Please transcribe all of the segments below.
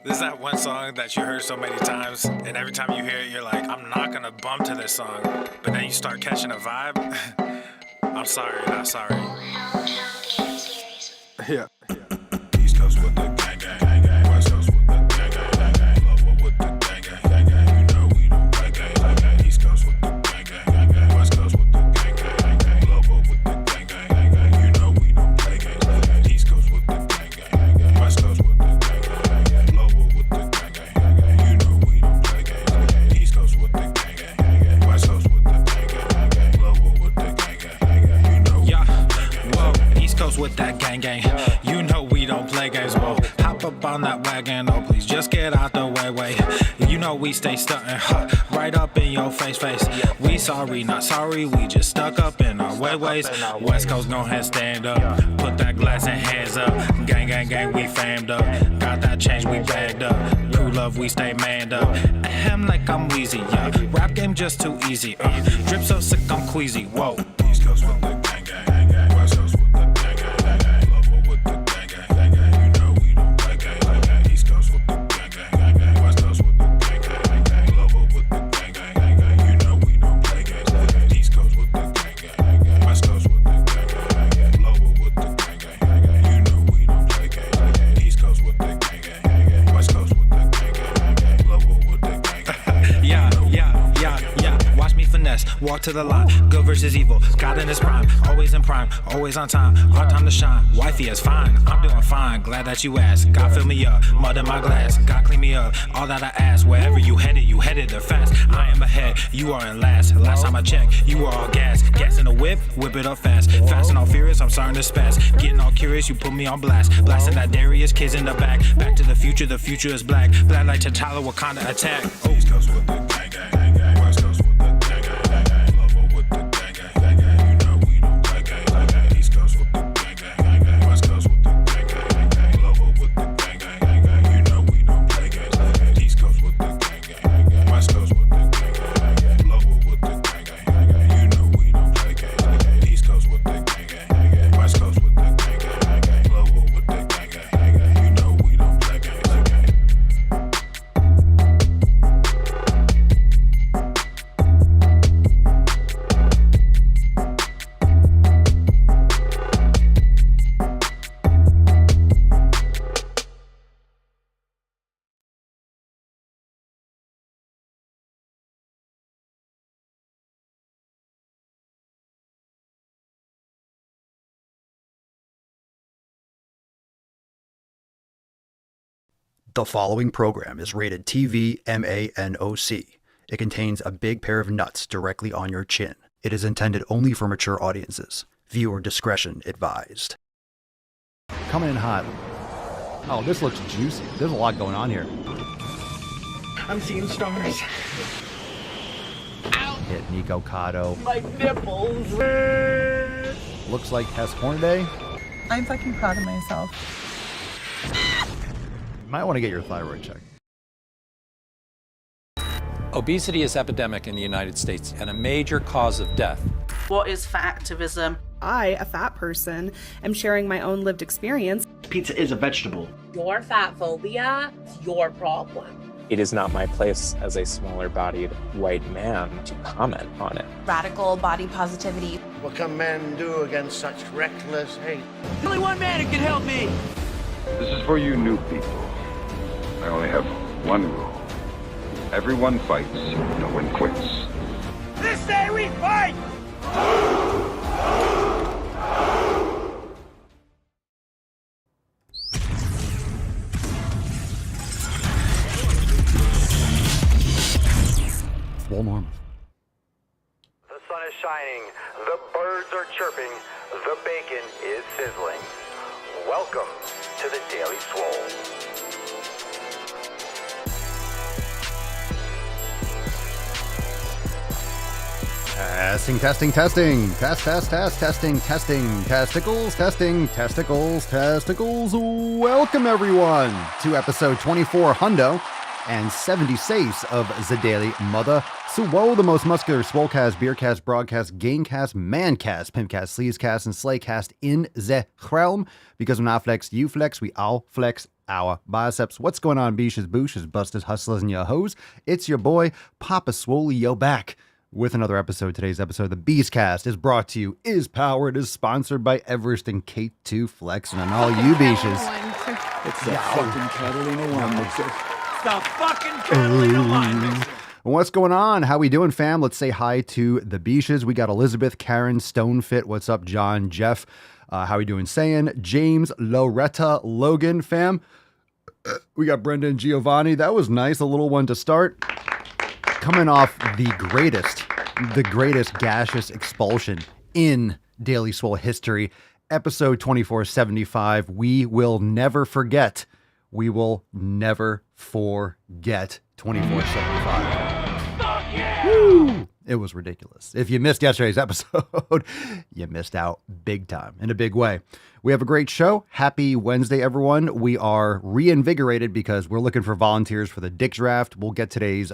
This is that one song that you heard so many times, and every time you hear it, you're like, I'm not gonna bump to this song. But then you start catching a vibe. I'm sorry, not sorry. Yeah. East Coast with the gang, gang, gang, gang. West Coast with the gang, gang, gang, gang. Lower with the gang, gang, gang, gang. You know we don't play gang, gang, gang. East Coast with the gang, gang, gang, gang. West Coast with the gang, gang, gang, gang. Lower with the gang, gang, gang, gang. You know we don't play gang, gang, gang. East Coast with the gang, gang, gang, gang. West Coast with the gang, gang, gang, gang. Lower with the gang, gang, gang, gang. You know we don't play gang, gang, gang. East Coast with the gang, gang, gang, gang. West Coast with the gang, gang, gang, gang. Lower with the gang, gang, gang, gang. You know. Yeah. Whoa. East Coast with that gang, gang. You know we don't play games, whoa. Hop up on that wagon, oh please just get out the way. You know we stay stuntin', right up in your face. We sorry, not sorry, we just stuck up in our ways. West Coast gon' head stand up, put that glass and hands up. Gang, gang, gang, we famed up. Got that change, we bagged up. Crew love, we stay manned up. Ahem like I'm wheezy, yeah. Rap game just too easy, drip so sick I'm queasy, whoa. East Coast with the gang, gang, gang, gang. West Coast with the gang, gang, gang, gang. Lower with the gang, gang, gang, gang. You know we don't play gang, gang, gang. East Coast with the gang, gang, gang, gang. West Coast with the gang, gang, gang, gang. Lower with the gang, gang, gang, gang. You know we don't play gang, gang, gang. East Coast with the gang, gang, gang, gang. West Coast with the gang, gang, gang, gang. Lower with the gang, gang, gang, gang. You know we don't play gang, gang, gang. East Coast with the gang, gang, gang, gang. West Coast with the gang, gang, gang, gang. Lower with the gang, gang, gang, gang. Yeah. Watch me finesse, walk to the line. Good versus evil, God in his prime. Always in prime, always on time. Hard time to shine, wifey is fine. I'm doing fine, glad that you asked. God fill me up, mud in my glass. God clean me up, all that I ask. Wherever you headed there fast. I am ahead, you are in last. Last time I checked, you were all gas. Gas in the whip it up fast. Fast and all furious, I'm starting to spaz. Getting all curious, you put me on blast. Blasting that Darius, kids in the back. Back to the future is black. Black like T'Challa, Wakanda attack. East Coast with the gang, gang, gang, gang. West Coast with the gang, gang, gang, gang. Lower with the gang, gang, gang, gang. You know we don't play gang, gang, gang. East Coast with the gang, gang, gang, gang. West Coast with the gang, gang, gang, gang. Lower with the gang, gang, gang, gang. You know we don't play gang, gang, gang. East Coast with the gang, gang, gang, gang. West Coast with the gang, gang, gang, gang. Lower with the gang, gang, gang, gang. You know we don't play gang, gang, gang. East Coast with the gang, gang, gang, gang. West Coast with the gang, gang, gang, gang. Lower with the gang, gang, gang, gang. You know we don't play gang, gang, gang. The following program is rated TV MANOC. It contains a big pair of nuts directly on your chin. It is intended only for mature audiences. Viewer discretion advised. Coming in hot. Oh, this looks juicy. There's a lot going on here. I'm seeing stars. Ow! Hit Nico Cotto. My nipples. Looks like Hess Hornaday. I'm fucking proud of myself. Might want to get your thyroid checked. Obesity is epidemic in the United States and a major cause of death. What is fat activism? I, a fat person, am sharing my own lived experience. Pizza is a vegetable. Your fat phobia is your problem. It is not my place as a smaller-bodied white man to comment on it. Radical body positivity. What can men do against such reckless hate? Only one man who can help me. This is for you new people. I only have one rule. Everyone fights, no one quits. This day we fight! Full normal. The sun is shining, the birds are chirping, the bacon is sizzling. Welcome to the Daily Swole. Testing. Testing. Testicles. Welcome, everyone, to episode 24 Hundo and 76 of the Daily Mother Swole, the most muscular swolecast, beercast, broadcast, gamecast, mancast, pimpcast, sleazecast, and slaycast in the realm. Because when I flex, you flex, we all flex our biceps. What's going on, beaches, booshes, busters, hustlers, and your hoes? It's your boy, Papa Swole, yo back with another episode. Today's episode of the Beastcast is brought to you, is powered, is sponsored by Everest and K2 Flex, and all you beaches. It's the fucking Catalina wine mixer. It's the fucking Catalina wine mixer. What's going on? How we doing, fam? Let's say hi to the beaches. We got Elizabeth, Karen, Stonefit. What's up, John, Jeff? How we doing, saying? James, Loretta, Logan, fam. We got Brenda and Giovanni. That was nice. A little one to start. Coming off the greatest gaseous expulsion in Daily Swole history. Episode 2475. We will never forget. We will never forget 2475. Woo! It was ridiculous. If you missed yesterday's episode, you missed out big time in a big way. We have a great show. Happy Wednesday, everyone. We are reinvigorated because we're looking for volunteers for the Dick Draft. We'll get today's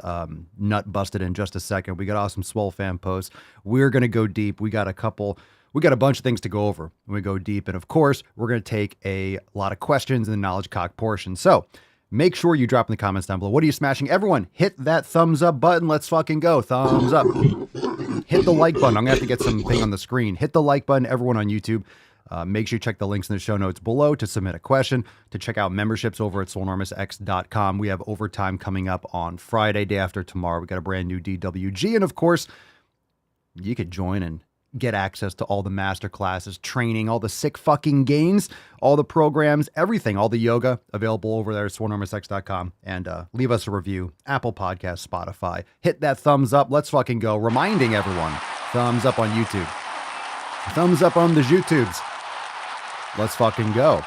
nut busted in just a second. We got awesome Swole fan posts. We're going to go deep. We got a bunch of things to go over when we go deep. And of course, we're going to take a lot of questions in the knowledge cock portion. So make sure you drop in the comments down below. What are you smashing? Everyone, hit that thumbs up button. Let's fucking go. Thumbs up. Hit the like button. I'm going to have to get something on the screen. Hit the like button, everyone on YouTube. Make sure you check the links in the show notes below to submit a question, to check out memberships over at swolenormousx.com. We have overtime coming up on Friday, day after tomorrow. We got a brand new DWG. And of course, you could join and get access to all the master classes, training, all the sick fucking games, all the programs, everything, all the yoga available over there at swolenormousx.com. And leave us a review, Apple Podcasts, Spotify. Hit that thumbs up. Let's fucking go. Reminding everyone, thumbs up on YouTube. Thumbs up on the YouTubes. Let's fucking go.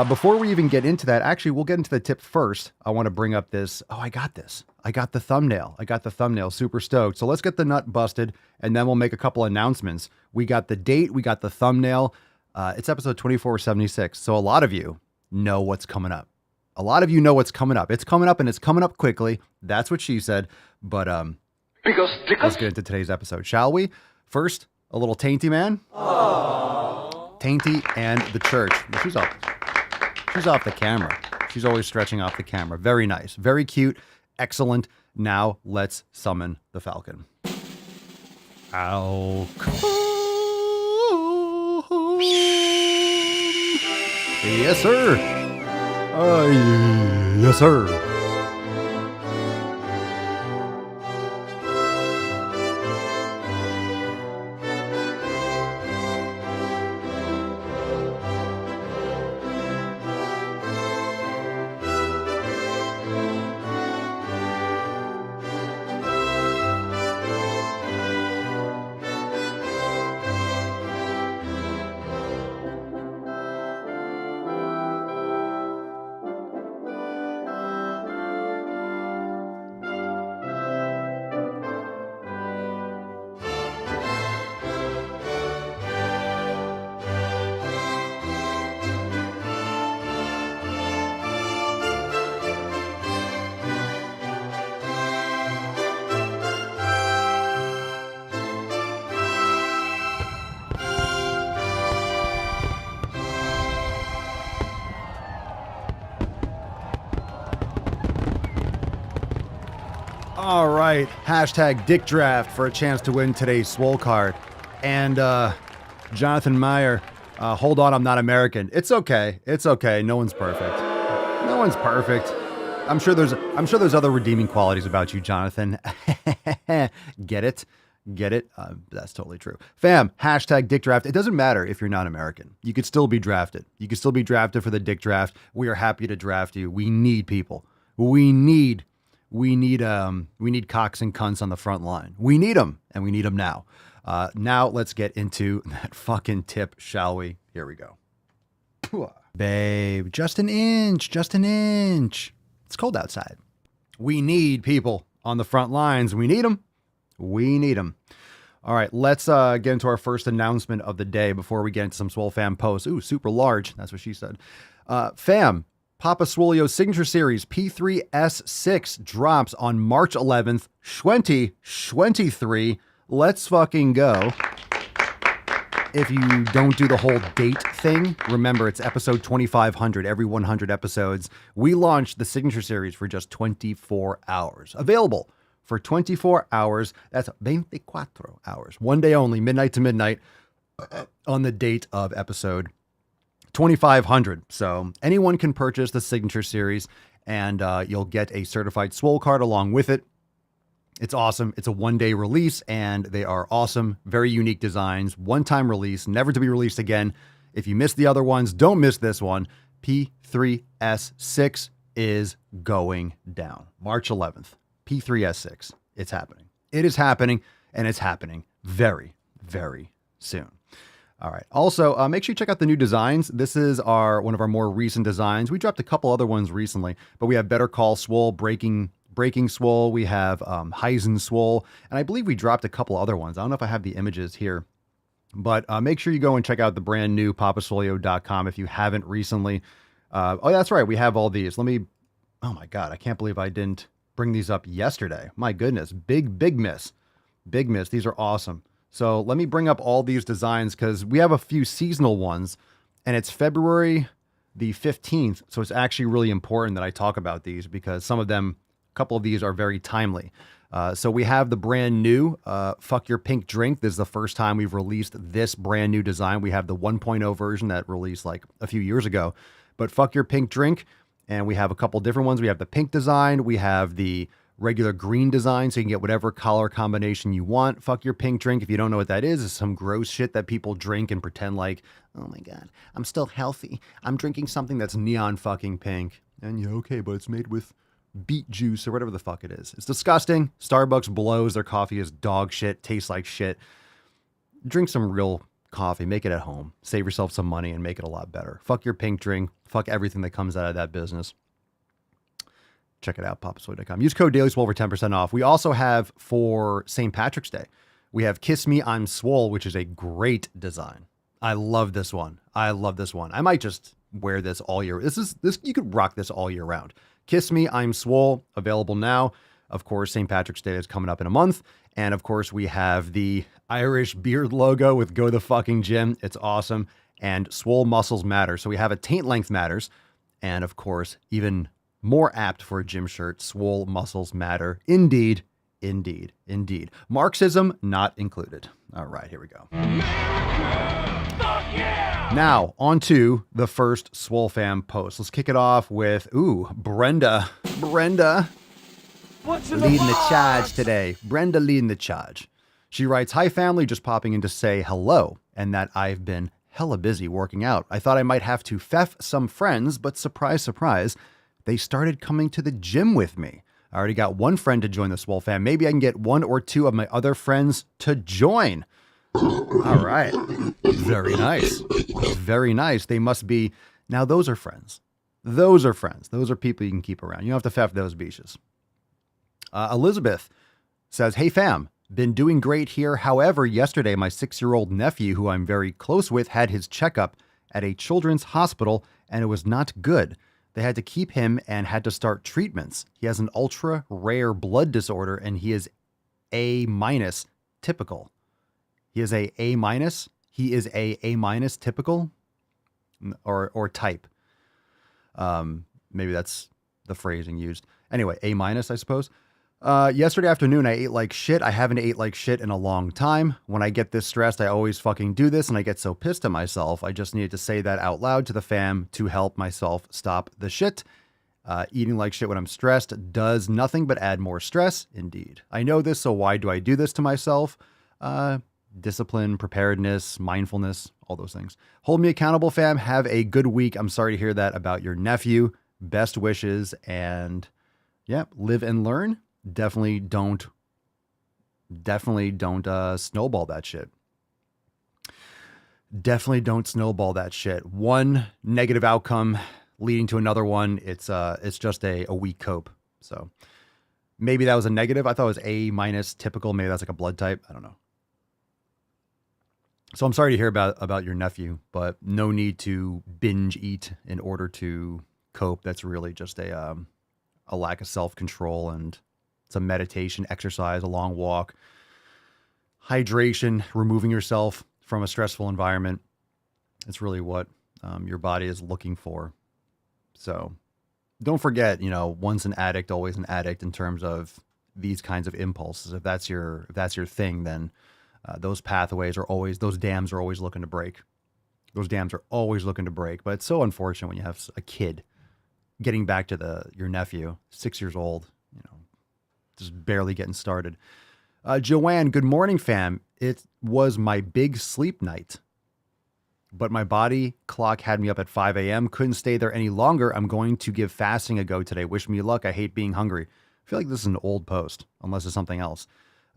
Before we even get into that, actually, we'll get into the tip first. I want to bring up this. Oh, I got this. I got the thumbnail. Super stoked. So let's get the nut busted, and then we'll make a couple announcements. We got the date. We got the thumbnail. It's episode 2476. So a lot of you know what's coming up. It's coming up, and it's coming up quickly. That's what she said. But let's get into today's episode, shall we? First, a little Tainty Man. Aww. Tainty and the church. She's off the camera. She's always stretching off the camera. Very nice. Very cute. Excellent. Now let's summon the Falcon. Yes, sir. Yes, sir. All right, hashtag Dick Draft for a chance to win today's Swole card. And Jonathan Meyer, hold on, I'm not American. It's okay. No one's perfect. I'm sure there's other redeeming qualities about you, Jonathan. Get it? That's totally true. Fam, hashtag Dick Draft. It doesn't matter if you're not American. You could still be drafted. You could still be drafted for the Dick Draft. We are happy to draft you. We need people. We need cocks and cunts on the front line. We need them, and we need them now. Now let's get into that fucking tip, shall we? Here we go. Babe, just an inch. It's cold outside. We need people on the front lines. We need them. All right, let's get into our first announcement of the day before we get into some Swole fam posts. Ooh, super large. That's what she said. Fam, Papa Swolio's signature series P3S6 drops on March 11th, 2023. Let's fucking go. If you don't do the whole date thing, remember it's episode 2500, every 100 episodes. We launched the signature series for just 24 hours. Available for 24 hours. That's 24 hours. One day only, midnight to midnight, on the date of episode 2500. So anyone can purchase the signature series, and you'll get a certified Swole card along with it. It's awesome. It's a one-day release, and they are awesome. Very unique designs. One-time release, never to be released again. If you missed the other ones, don't miss this one. P3S6 is going down. March 11th. P3S6. It's happening. It is happening, and it's happening very, very soon. All right. Also, make sure you check out the new designs. This is one of our more recent designs. We dropped a couple other ones recently, but we have Better Call Swole, Breaking Swole. We have Heisen Swole, and I believe we dropped a couple other ones. I don't know if I have the images here, but make sure you go and check out the brand new papaswolio.com if you haven't recently. Oh, that's right. We have all these. Oh my God. I can't believe I didn't bring these up yesterday. My goodness. Big miss. Big miss. These are awesome. So let me bring up all these designs because we have a few seasonal ones, and it's February the 15th. So it's actually really important that I talk about these because a couple of these are very timely. So we have the brand new Fuck Your Pink Drink. This is the first time we've released this brand new design. We have the 1.0 version that released like a few years ago, but Fuck Your Pink Drink. And we have a couple different ones. We have the pink design. We have the regular green design, so you can get whatever color combination you want. Fuck Your Pink Drink. If you don't know what that is, it's some gross shit that people drink and pretend like, oh my God, I'm still healthy. I'm drinking something that's neon fucking pink. And yeah, okay, but it's made with beet juice or whatever the fuck it is. It's disgusting. Starbucks blows. Their coffee is dog shit, tastes like shit. Drink some real coffee. Make it at home. Save yourself some money and make it a lot better. Fuck Your Pink Drink. Fuck everything that comes out of that business. Check it out, papaswolio.com. Use code Daily Swole for 10% off. We also have for St. Patrick's Day, we have Kiss Me, I'm Swole, which is a great design. I love this one. I might just wear this all year. This you could rock this all year round. Kiss Me, I'm Swole, available now. Of course, St. Patrick's Day is coming up in a month. And of course, we have the Irish beard logo with Go the Fucking Gym. It's awesome. And Swole Muscles Matter. So we have a Taint Length Matters. And of course, even more apt for a gym shirt, Swole Muscles Matter. Indeed. Marxism not included. All right, here we go. Now, on to the first Swole Fam post. Let's kick it off with, Brenda. What's leading the charge today. Brenda leading the charge. She writes, hi family, just popping in to say hello and that I've been hella busy working out. I thought I might have to feff some friends, but surprise, surprise, they started coming to the gym with me. I already got one friend to join the Swole Fam. Maybe I can get one or two of my other friends to join. All right. Very nice. Very nice. They must be. Now, those are friends. Those are people you can keep around. You don't have to feff those beaches. Elizabeth says, hey, fam, been doing great here. However, yesterday, my 6-year-old nephew, who I'm very close with, had his checkup at a children's hospital, and it was not good. They had to keep him and had to start treatments. He has an ultra rare blood disorder, and he is A- typical. He is a A-. He is a A- typical or type. Maybe that's the phrasing used. Anyway, A-, I suppose. Yesterday afternoon, I ate like shit. I haven't ate like shit in a long time. When I get this stressed, I always fucking do this and I get so pissed at myself. I just needed to say that out loud to the fam to help myself stop the shit. Eating like shit when I'm stressed does nothing but add more stress. Indeed. I know this, so why do I do this to myself? Discipline, preparedness, mindfulness, all those things. Hold me accountable, fam. Have a good week. I'm sorry to hear that about your nephew. Best wishes, and yeah, live and learn. Definitely don't snowball that shit. Definitely don't snowball that shit. One negative outcome leading to another one. It's just a weak cope. So maybe that was a negative. I thought it was A- typical. Maybe that's like a blood type. I don't know. So I'm sorry to hear about your nephew, but no need to binge eat in order to cope that's really just a lack of self-control, and it's a meditation exercise, a long walk, hydration, removing yourself from a stressful environment. It's really what your body is looking for. So don't forget, once an addict, always an addict in terms of these kinds of impulses. If that's your thing, then those pathways are always, those dams are always looking to break. Those dams are always looking to break. But it's so unfortunate when you have a kid, getting back to your nephew, 6 years old, just barely getting started. Joanne, good morning, fam. It was my big sleep night, but my body clock had me up at 5 a.m. Couldn't stay there any longer. I'm going to give fasting a go today. Wish me luck. I hate being hungry. I feel like this is an old post, unless it's something else.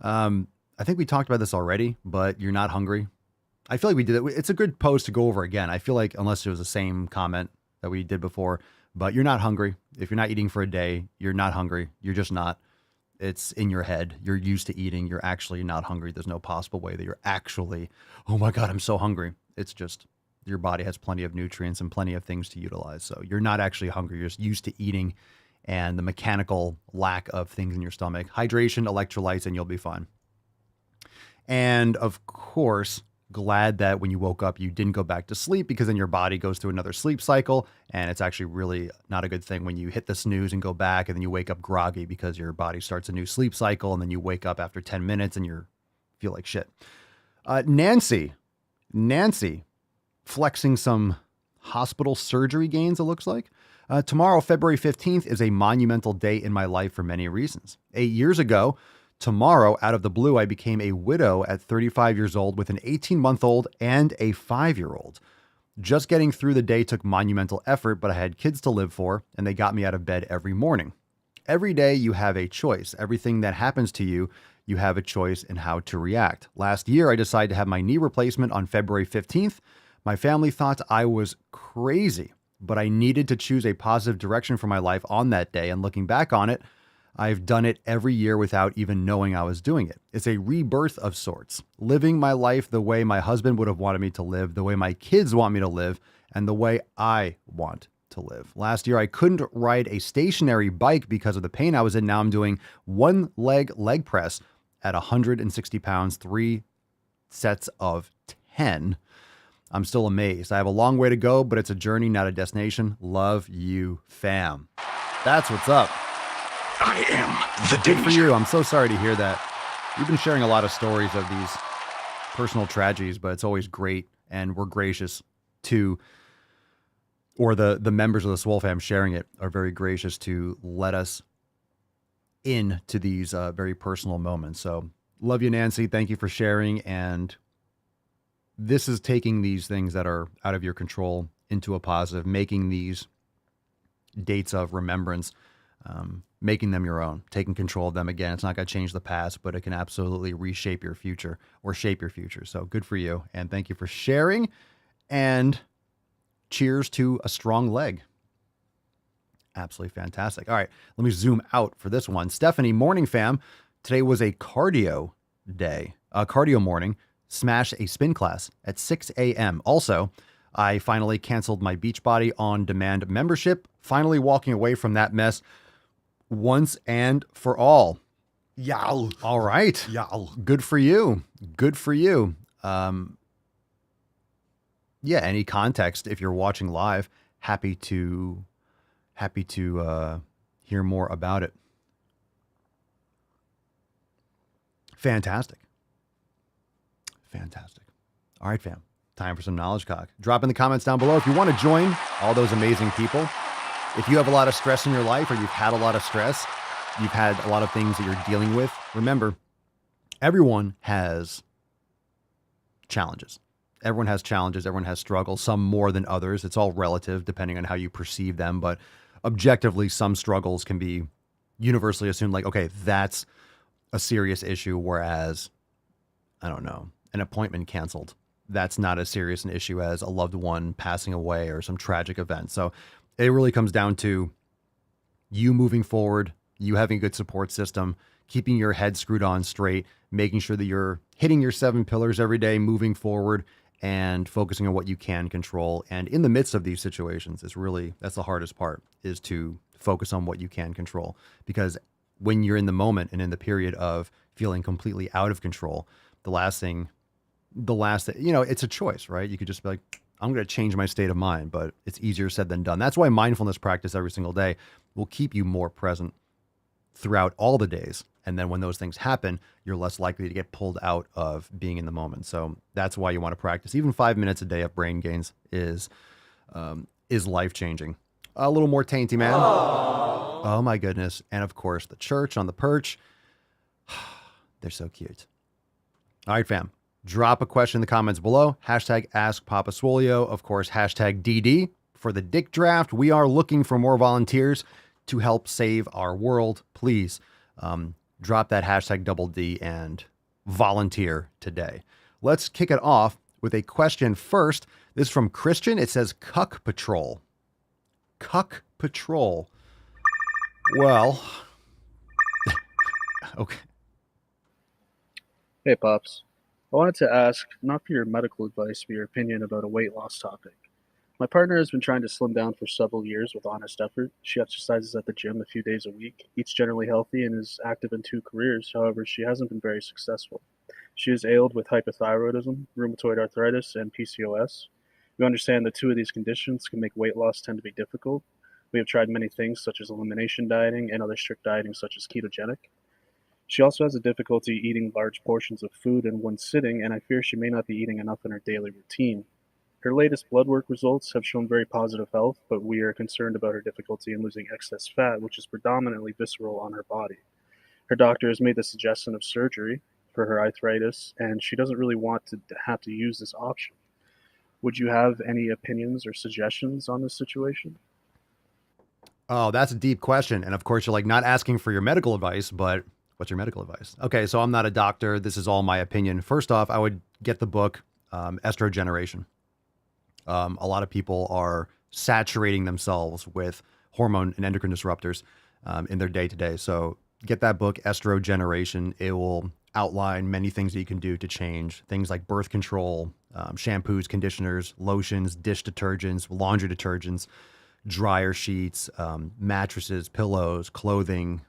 I think we talked about this already, but you're not hungry. I feel like we did it. It's a good post to go over again. I feel like, unless it was the same comment that we did before, but you're not hungry. If you're not eating for a day, you're not hungry. You're just not. It's in your head. You're used to eating. You're actually not hungry. There's no possible way that you're actually, oh my God, I'm so hungry. It's just your body has plenty of nutrients and plenty of things to utilize. So you're not actually hungry. You're just used to eating and the mechanical lack of things in your stomach. Hydration, electrolytes, and you'll be fine. And of course, glad that when you woke up, you didn't go back to sleep, because then your body goes through another sleep cycle. And it's actually really not a good thing when you hit the snooze and go back, and then you wake up groggy because your body starts a new sleep cycle. And then you wake up after 10 minutes and you feel like shit. Nancy, flexing some hospital surgery gains, it looks like. Tomorrow, February 15th, is a monumental day in my life for many reasons. 8 years ago, tomorrow, out of the blue, I became a widow at 35 years old with an 18-month-old and a 5-year-old. Just getting through the day took monumental effort, but I had kids to live for, and they got me out of bed every morning. Every day you have a choice. Everything that happens to you, you have a choice in how to react. Last year, I decided to have my knee replacement on February 15th. My family thought I was crazy, but I needed to choose a positive direction for my life on that day. And looking back on it, I've done it every year without even knowing I was doing it. It's a rebirth of sorts, living my life the way my husband would have wanted me to live, the way my kids want me to live, and the way I want to live. Last year, I couldn't ride a stationary bike because of the pain I was in. Now I'm doing one leg press at 160 pounds, 3 sets of 10. I'm still amazed. I have a long way to go, but it's a journey, not a destination. Love you, fam. That's what's up. I am the Good for you. I'm so sorry to hear that. You've been sharing a lot of stories of these personal tragedies, but it's always great, and we're gracious to, or the members of the Swole fam sharing it are very gracious to let us into these very personal moments. So love you, Nancy. Thank you for sharing. And this is taking these things that are out of your control into a positive, making these dates of remembrance, making them your own, taking control of them. Again, it's not going to change the past, but it can absolutely reshape your future or shape your future. So good for you. And thank you for sharing, and cheers to a strong leg. Absolutely fantastic. All right, let me zoom out for this one. Stephanie, morning fam. Today was a cardio day, a cardio morning. Smash a spin class at 6 a.m. Also, I finally canceled my Beachbody On Demand membership, finally walking away from that mess once and for all. Yow. All right. Yow. Good for you. Good for you. Yeah, any context, if you're watching live, happy to hear more about it. Fantastic. All right, fam. Time for some knowledge cock. Drop in the comments down below if you want to join all those amazing people. If you have a lot of stress in your life, or you've had a lot of stress, you've had a lot of things that you're dealing with, remember, everyone has challenges. Everyone has challenges. Everyone has struggles, some more than others. It's all relative depending on how you perceive them. But objectively, some struggles can be universally assumed like, okay, that's a serious issue. Whereas, I don't know, an appointment canceled, that's not as serious an issue as a loved one passing away or some tragic event. So it really comes down to you moving forward, you having a good support system, keeping your head screwed on straight, making sure that you're hitting your 7 pillars every day, moving forward, and focusing on what you can control. And in the midst of these situations that's the hardest part, is to focus on what you can control. Because when you're in the moment and in the period of feeling completely out of control, the last thing, it's a choice, right? You could just be like, I'm going to change my state of mind, but it's easier said than done. That's why mindfulness practice every single day will keep you more present throughout all the days. And then when those things happen, you're less likely to get pulled out of being in the moment. So that's why you want to practice. Even 5 minutes a day of brain gains is life-changing. A little more tainty, man. Aww. Oh my goodness. And of course, the church on the perch. They're so cute. All right, fam. Drop a question in the comments below. Hashtag Ask Papa Swolio. Of course, hashtag DD for the Dick Draft. We are looking for more volunteers to help save our world. Please drop that hashtag double D and volunteer today. Let's kick it off with a question first. This is from Christian. It says Cuck Patrol. Cuck Patrol. Well, okay. Hey, Pops. I wanted to ask, not for your medical advice, but your opinion about a weight loss topic. My partner has been trying to slim down for several years with honest effort. She exercises at the gym a few days a week, eats generally healthy, and is active in 2 careers. However, she hasn't been very successful. She is ailed with hypothyroidism, rheumatoid arthritis, and PCOS. We understand that 2 of these conditions can make weight loss tend to be difficult. We have tried many things such as elimination dieting and other strict dieting such as ketogenic. She also has a difficulty eating large portions of food in one sitting, and I fear she may not be eating enough in her daily routine. Her latest blood work results have shown very positive health, but we are concerned about her difficulty in losing excess fat, which is predominantly visceral on her body. Her doctor has made the suggestion of surgery for her arthritis, and she doesn't really want to have to use this option. Would you have any opinions or suggestions on this situation? Oh, that's a deep question. And of course, you're like not asking for your medical advice, but what's your medical advice? Okay, so I'm not a doctor. This is all my opinion. First off, I would get the book Estrogeneration. A lot of people are saturating themselves with hormone and endocrine disruptors in their day-to-day. So get that book, Estrogeneration. It will outline many things that you can do to change things like birth control, shampoos, conditioners, lotions, dish detergents, laundry detergents, dryer sheets, mattresses, pillows, clothing,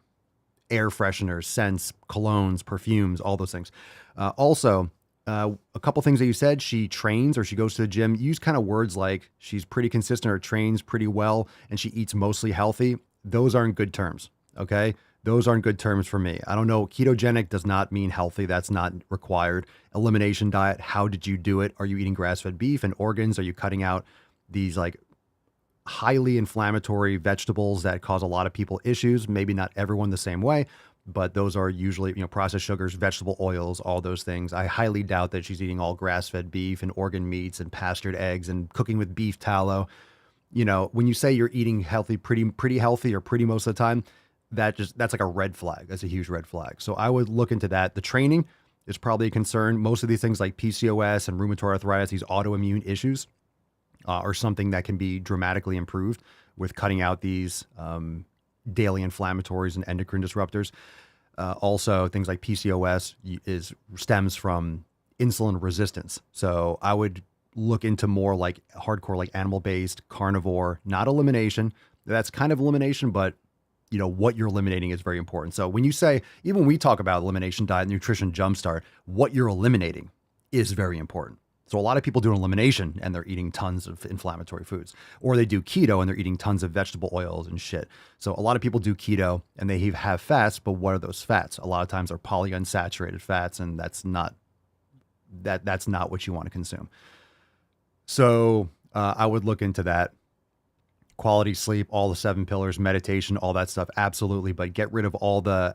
air fresheners, scents, colognes, perfumes, all those things. Also, a couple things that you said, she trains or she goes to the gym. Use kind of words like she's pretty consistent or trains pretty well and she eats mostly healthy. Those aren't good terms, okay? Those aren't good terms for me. I don't know. Ketogenic does not mean healthy. That's not required. Elimination diet, how did you do it? Are you eating grass-fed beef and organs? Are you cutting out these like highly inflammatory vegetables that cause a lot of people issues? Maybe not everyone the same way, but those are usually, processed sugars, vegetable oils, all those things. I highly doubt that she's eating all grass-fed beef and organ meats and pastured eggs and cooking with beef tallow. When you say you're eating healthy, pretty healthy or pretty most of the time, that's like a red flag. That's a huge red flag. So I would look into that. The training is probably a concern. Most of these things like PCOS and rheumatoid arthritis, these autoimmune issues, are something that can be dramatically improved with cutting out these daily inflammatories and endocrine disruptors. Also, things like PCOS stems from insulin resistance. So I would look into more like hardcore, like animal-based, carnivore, not elimination. That's kind of elimination, but what you're eliminating is very important. So when you say, even when we talk about elimination diet, nutrition jumpstart, what you're eliminating is very important. So a lot of people do an elimination and they're eating tons of inflammatory foods, or they do keto and they're eating tons of vegetable oils and shit. So a lot of people do keto and they have fats, but what are those fats? A lot of times they're polyunsaturated fats, and that's not what you want to consume. So I would look into that. Quality sleep, all the 7 pillars, meditation, all that stuff. Absolutely. But get rid of all the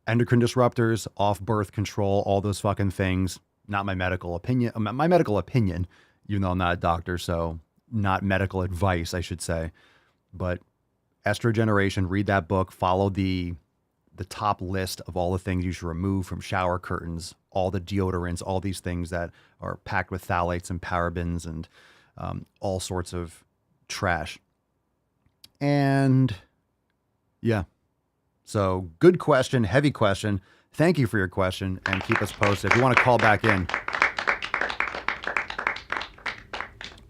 endocrine disruptors, off birth control, all those fucking things. Not my medical opinion. My medical opinion, even though I'm not a doctor, so not medical advice, I should say. But Estrogeneration, read that book. Follow the top list of all the things you should remove from shower curtains, all the deodorants, all these things that are packed with phthalates and parabens and all sorts of trash. And yeah, so good question, heavy question. Thank you for your question, and keep us posted. If you want to call back in,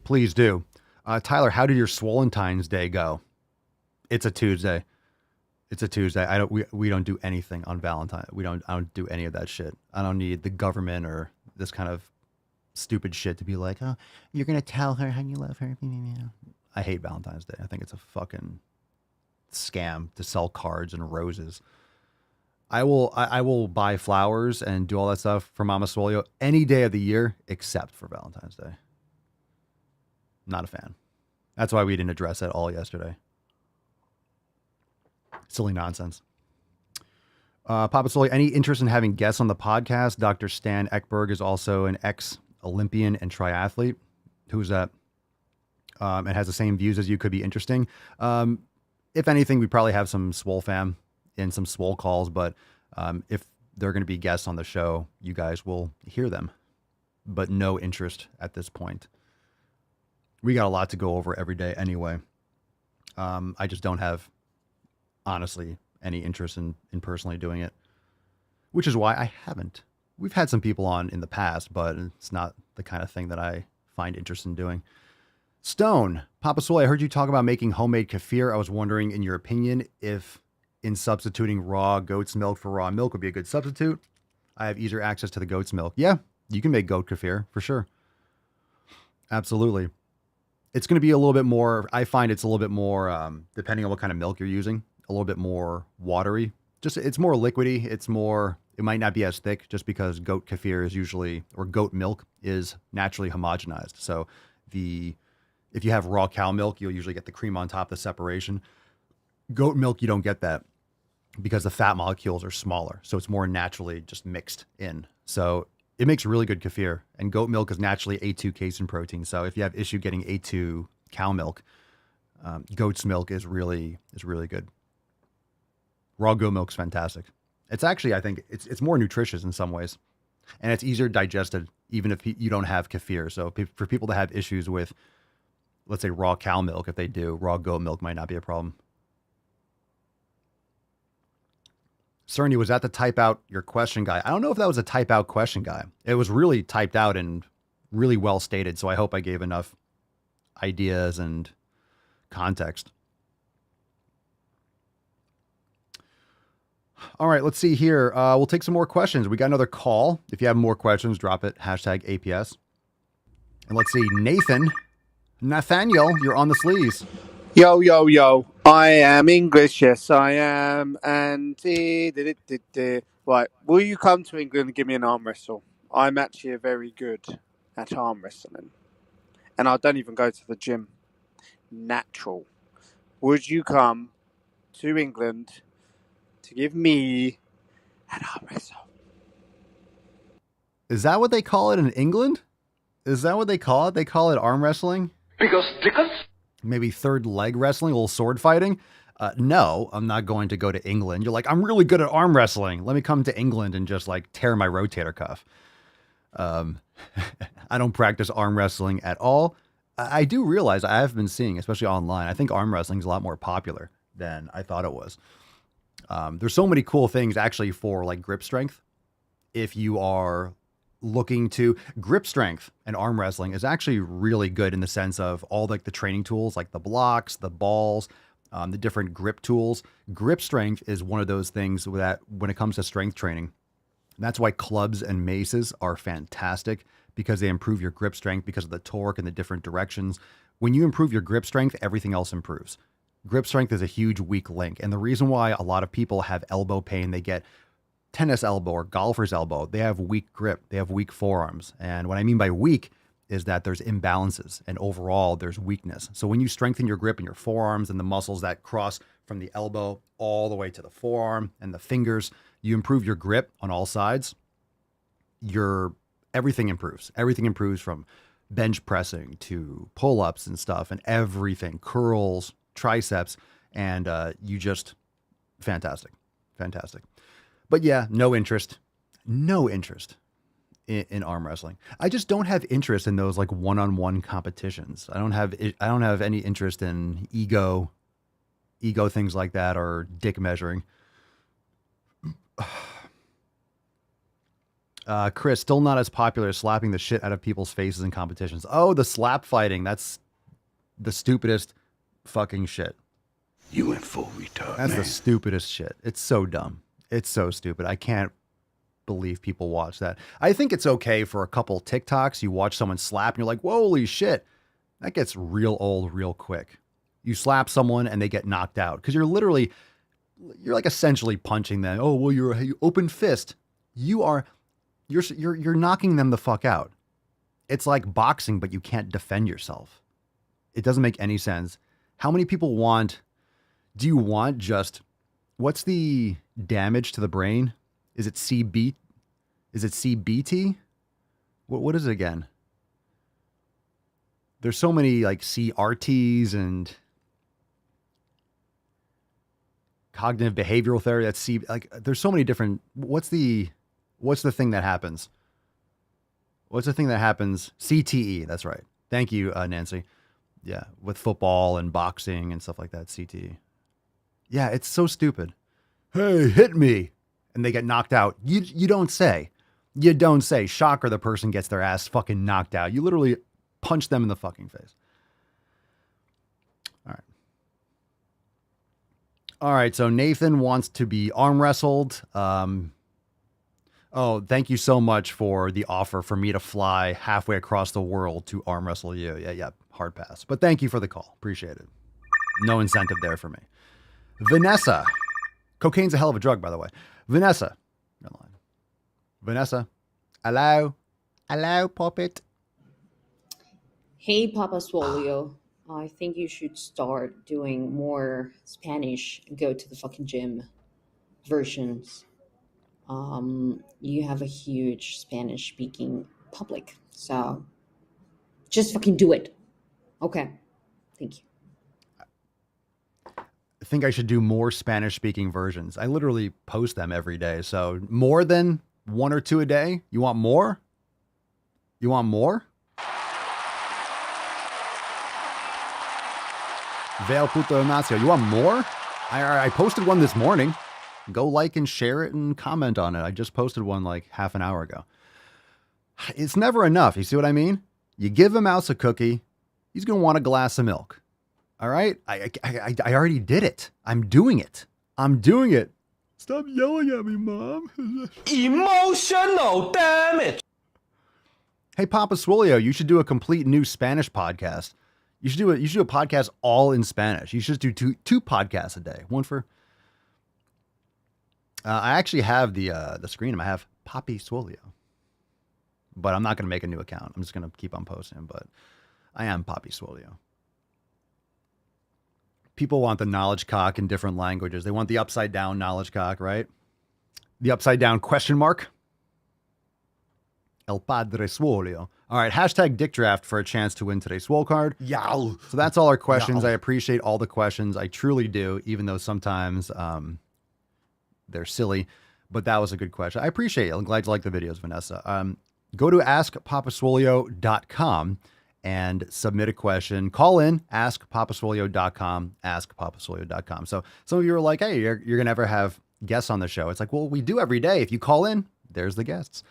Please do. Tyler, how did your Swolentine's Day go? It's a Tuesday. It's a Tuesday. We don't do anything on Valentine. I don't do any of that shit. I don't need the government or this kind of stupid shit to be like, oh, you're going to tell her how you love her. I hate Valentine's Day. I think it's a fucking scam to sell cards and roses. I will buy flowers and do all that stuff for Mama Swolio any day of the year except for Valentine's Day. Not a fan. That's why we didn't address that all yesterday. Silly nonsense. Papa Swolio, any interest in having guests on the podcast? Dr. Stan Ekberg is also an ex-Olympian and triathlete. Who's that? And has the same views as you. Could be interesting. If anything, we probably have some Swole fam in some Swole calls, but if they're going to be guests on the show, you guys will hear them, but no interest at this point. We got a lot to go over every day anyway. I just don't have, honestly, any interest in personally doing it, which is why I haven't. We've had some people on in the past, but it's not the kind of thing that I find interest in doing. Stone, Papa Swole, I heard you talk about making homemade kefir. I was wondering, in your opinion, if in substituting raw goat's milk for raw milk would be a good substitute. I have easier access to the goat's milk. Yeah, you can make goat kefir for sure. Absolutely. It's going to be a little bit more, I find it's a little bit more, depending on what kind of milk you're using, a little bit more watery. Just, it's more liquidy. It's more, it might not be as thick just because goat kefir is usually, or goat milk is naturally homogenized. So if you have raw cow milk, you'll usually get the cream on top, the separation. Goat milk, you don't get that because the fat molecules are smaller. So it's more naturally just mixed in. So it makes really good kefir. And goat milk is naturally A2 casein protein. So if you have issue getting A2 cow milk, goat's milk is really good. Raw goat milk's fantastic. It's actually, I think, it's more nutritious in some ways. And it's easier digested even if you don't have kefir. So for people that have issues with, let's say, raw cow milk, if they do, raw goat milk might not be a problem. Cerny, was that the type out your question guy? I don't know if that was a type out question guy. It was really typed out and really well stated. So I hope I gave enough ideas and context. All right, let's see here. We'll take some more questions. We got another call. If you have more questions, drop it. #APS. And let's see, Nathaniel, you're on the sleaze. Yo, yo, yo. I am English, yes, I am. And right, will you come to England and give me an arm wrestle? I'm actually very good at arm wrestling. And I don't even go to the gym. Natural. Would you come to England to give me an arm wrestle? Is that what they call it in England? Is that what they call it? They call it arm wrestling? Because Maybe third leg wrestling, a little sword fighting. No, I'm not going to go to England. You're like, I'm really good at arm wrestling. Let me come to England and just like tear my rotator cuff. I don't practice arm wrestling at all. I do realize I have been seeing, especially online, I think arm wrestling is a lot more popular than I thought it was. There's so many cool things actually for like grip strength. If you are looking to grip strength, and arm wrestling is actually really good in the sense of all like the training tools, like the blocks, the balls, the different grip tools. Grip strength is one of those things that when it comes to strength training, that's why clubs and maces are fantastic, because they improve your grip strength because of the torque and the different directions. When you improve your grip strength, everything else improves. Grip strength is a huge weak link. And the reason why a lot of people have elbow pain, they get tennis elbow or golfer's elbow, they have weak grip, they have weak forearms. And what I mean by weak is that there's imbalances and overall there's weakness. So when you strengthen your grip in your forearms and the muscles that cross from the elbow all the way to the forearm and the fingers, you improve your grip on all sides, everything improves. Everything improves from bench pressing to pull-ups and stuff, and everything, curls, triceps, and fantastic. But yeah, no interest in arm wrestling. I just don't have interest in those like one-on-one competitions. I don't have any interest in ego things like that, or dick measuring. Chris, still not as popular as slapping the shit out of people's faces in competitions. Oh, the slap fighting. That's the stupidest fucking shit. You went full retard. That's man. the stupidest shit. It's so dumb. It's so stupid. I can't believe people watch that. I think it's okay for a couple TikToks. You watch someone slap and you're like, holy shit. That gets real old real quick. You slap someone and they get knocked out because you're like essentially punching them. Oh, well, you're open fist. You're knocking them the fuck out. It's like boxing, but you can't defend yourself. It doesn't make any sense. How many people do you want just, what's the damage to the brain? Is it CB? Is it CBT? What is it again? There's so many like CRTs and cognitive behavioral therapy. That's there's so many different, what's the thing that happens? What's the thing that happens? CTE. That's right. Thank you, Nancy. Yeah. With football and boxing and stuff like that. CTE. Yeah. It's so stupid. Hey, hit me. And they get knocked out. You don't say. You don't say. Shocker, the person gets their ass fucking knocked out. You literally punch them in the fucking face. All right. So Nathan wants to be arm wrestled. Oh, thank you so much for the offer for me to fly halfway across the world to arm wrestle you. Yeah. Hard pass. But thank you for the call. Appreciate it. No incentive there for me. Vanessa. Cocaine's a hell of a drug, by the way. Vanessa. Vanessa. Hello. Hello, Puppet. Hey, Papa Swolio. I think you should start doing more Spanish go to the fucking gym versions. You have a huge Spanish speaking public. So just fucking do it. Okay. Thank you. I think I should do more Spanish speaking versions. I literally post them every day. So more than 1 or 2 a day. You want more? You want more? Vale Puto Ignacio, you want more? I posted one this morning. Go like and share it and comment on it. I just posted one like half an hour ago. It's never enough. You see what I mean? You give a mouse a cookie, he's going to want a glass of milk. All right? I already did it. I'm doing it. Stop yelling at me, Mom. Emotional damage. Hey, Papa Swolio, you should do a complete new Spanish podcast. You should do a podcast all in Spanish. You should do two podcasts a day. One for. I actually have the screen. I have Papi Swolio, but I'm not going to make a new account. I'm just going to keep on posting. But I am Papi Swolio. People want the knowledge cock in different languages. They want the upside down knowledge cock, right? The upside down question mark. El Padre Swolio. All right, hashtag Dick Draft for a chance to win today's Swole card. Yow. So that's all our questions. Yow. I appreciate all the questions. I truly do, even though sometimes they're silly. But that was a good question. I appreciate it. I'm glad you like the videos, Vanessa. Go to askpapaswolio.com and submit a question. Call in, askpapaswolio.com, askpapaswolio.com. So some of you are like, hey, you're going to never have guests on the show. It's like, well, we do every day. If you call in, there's the guests.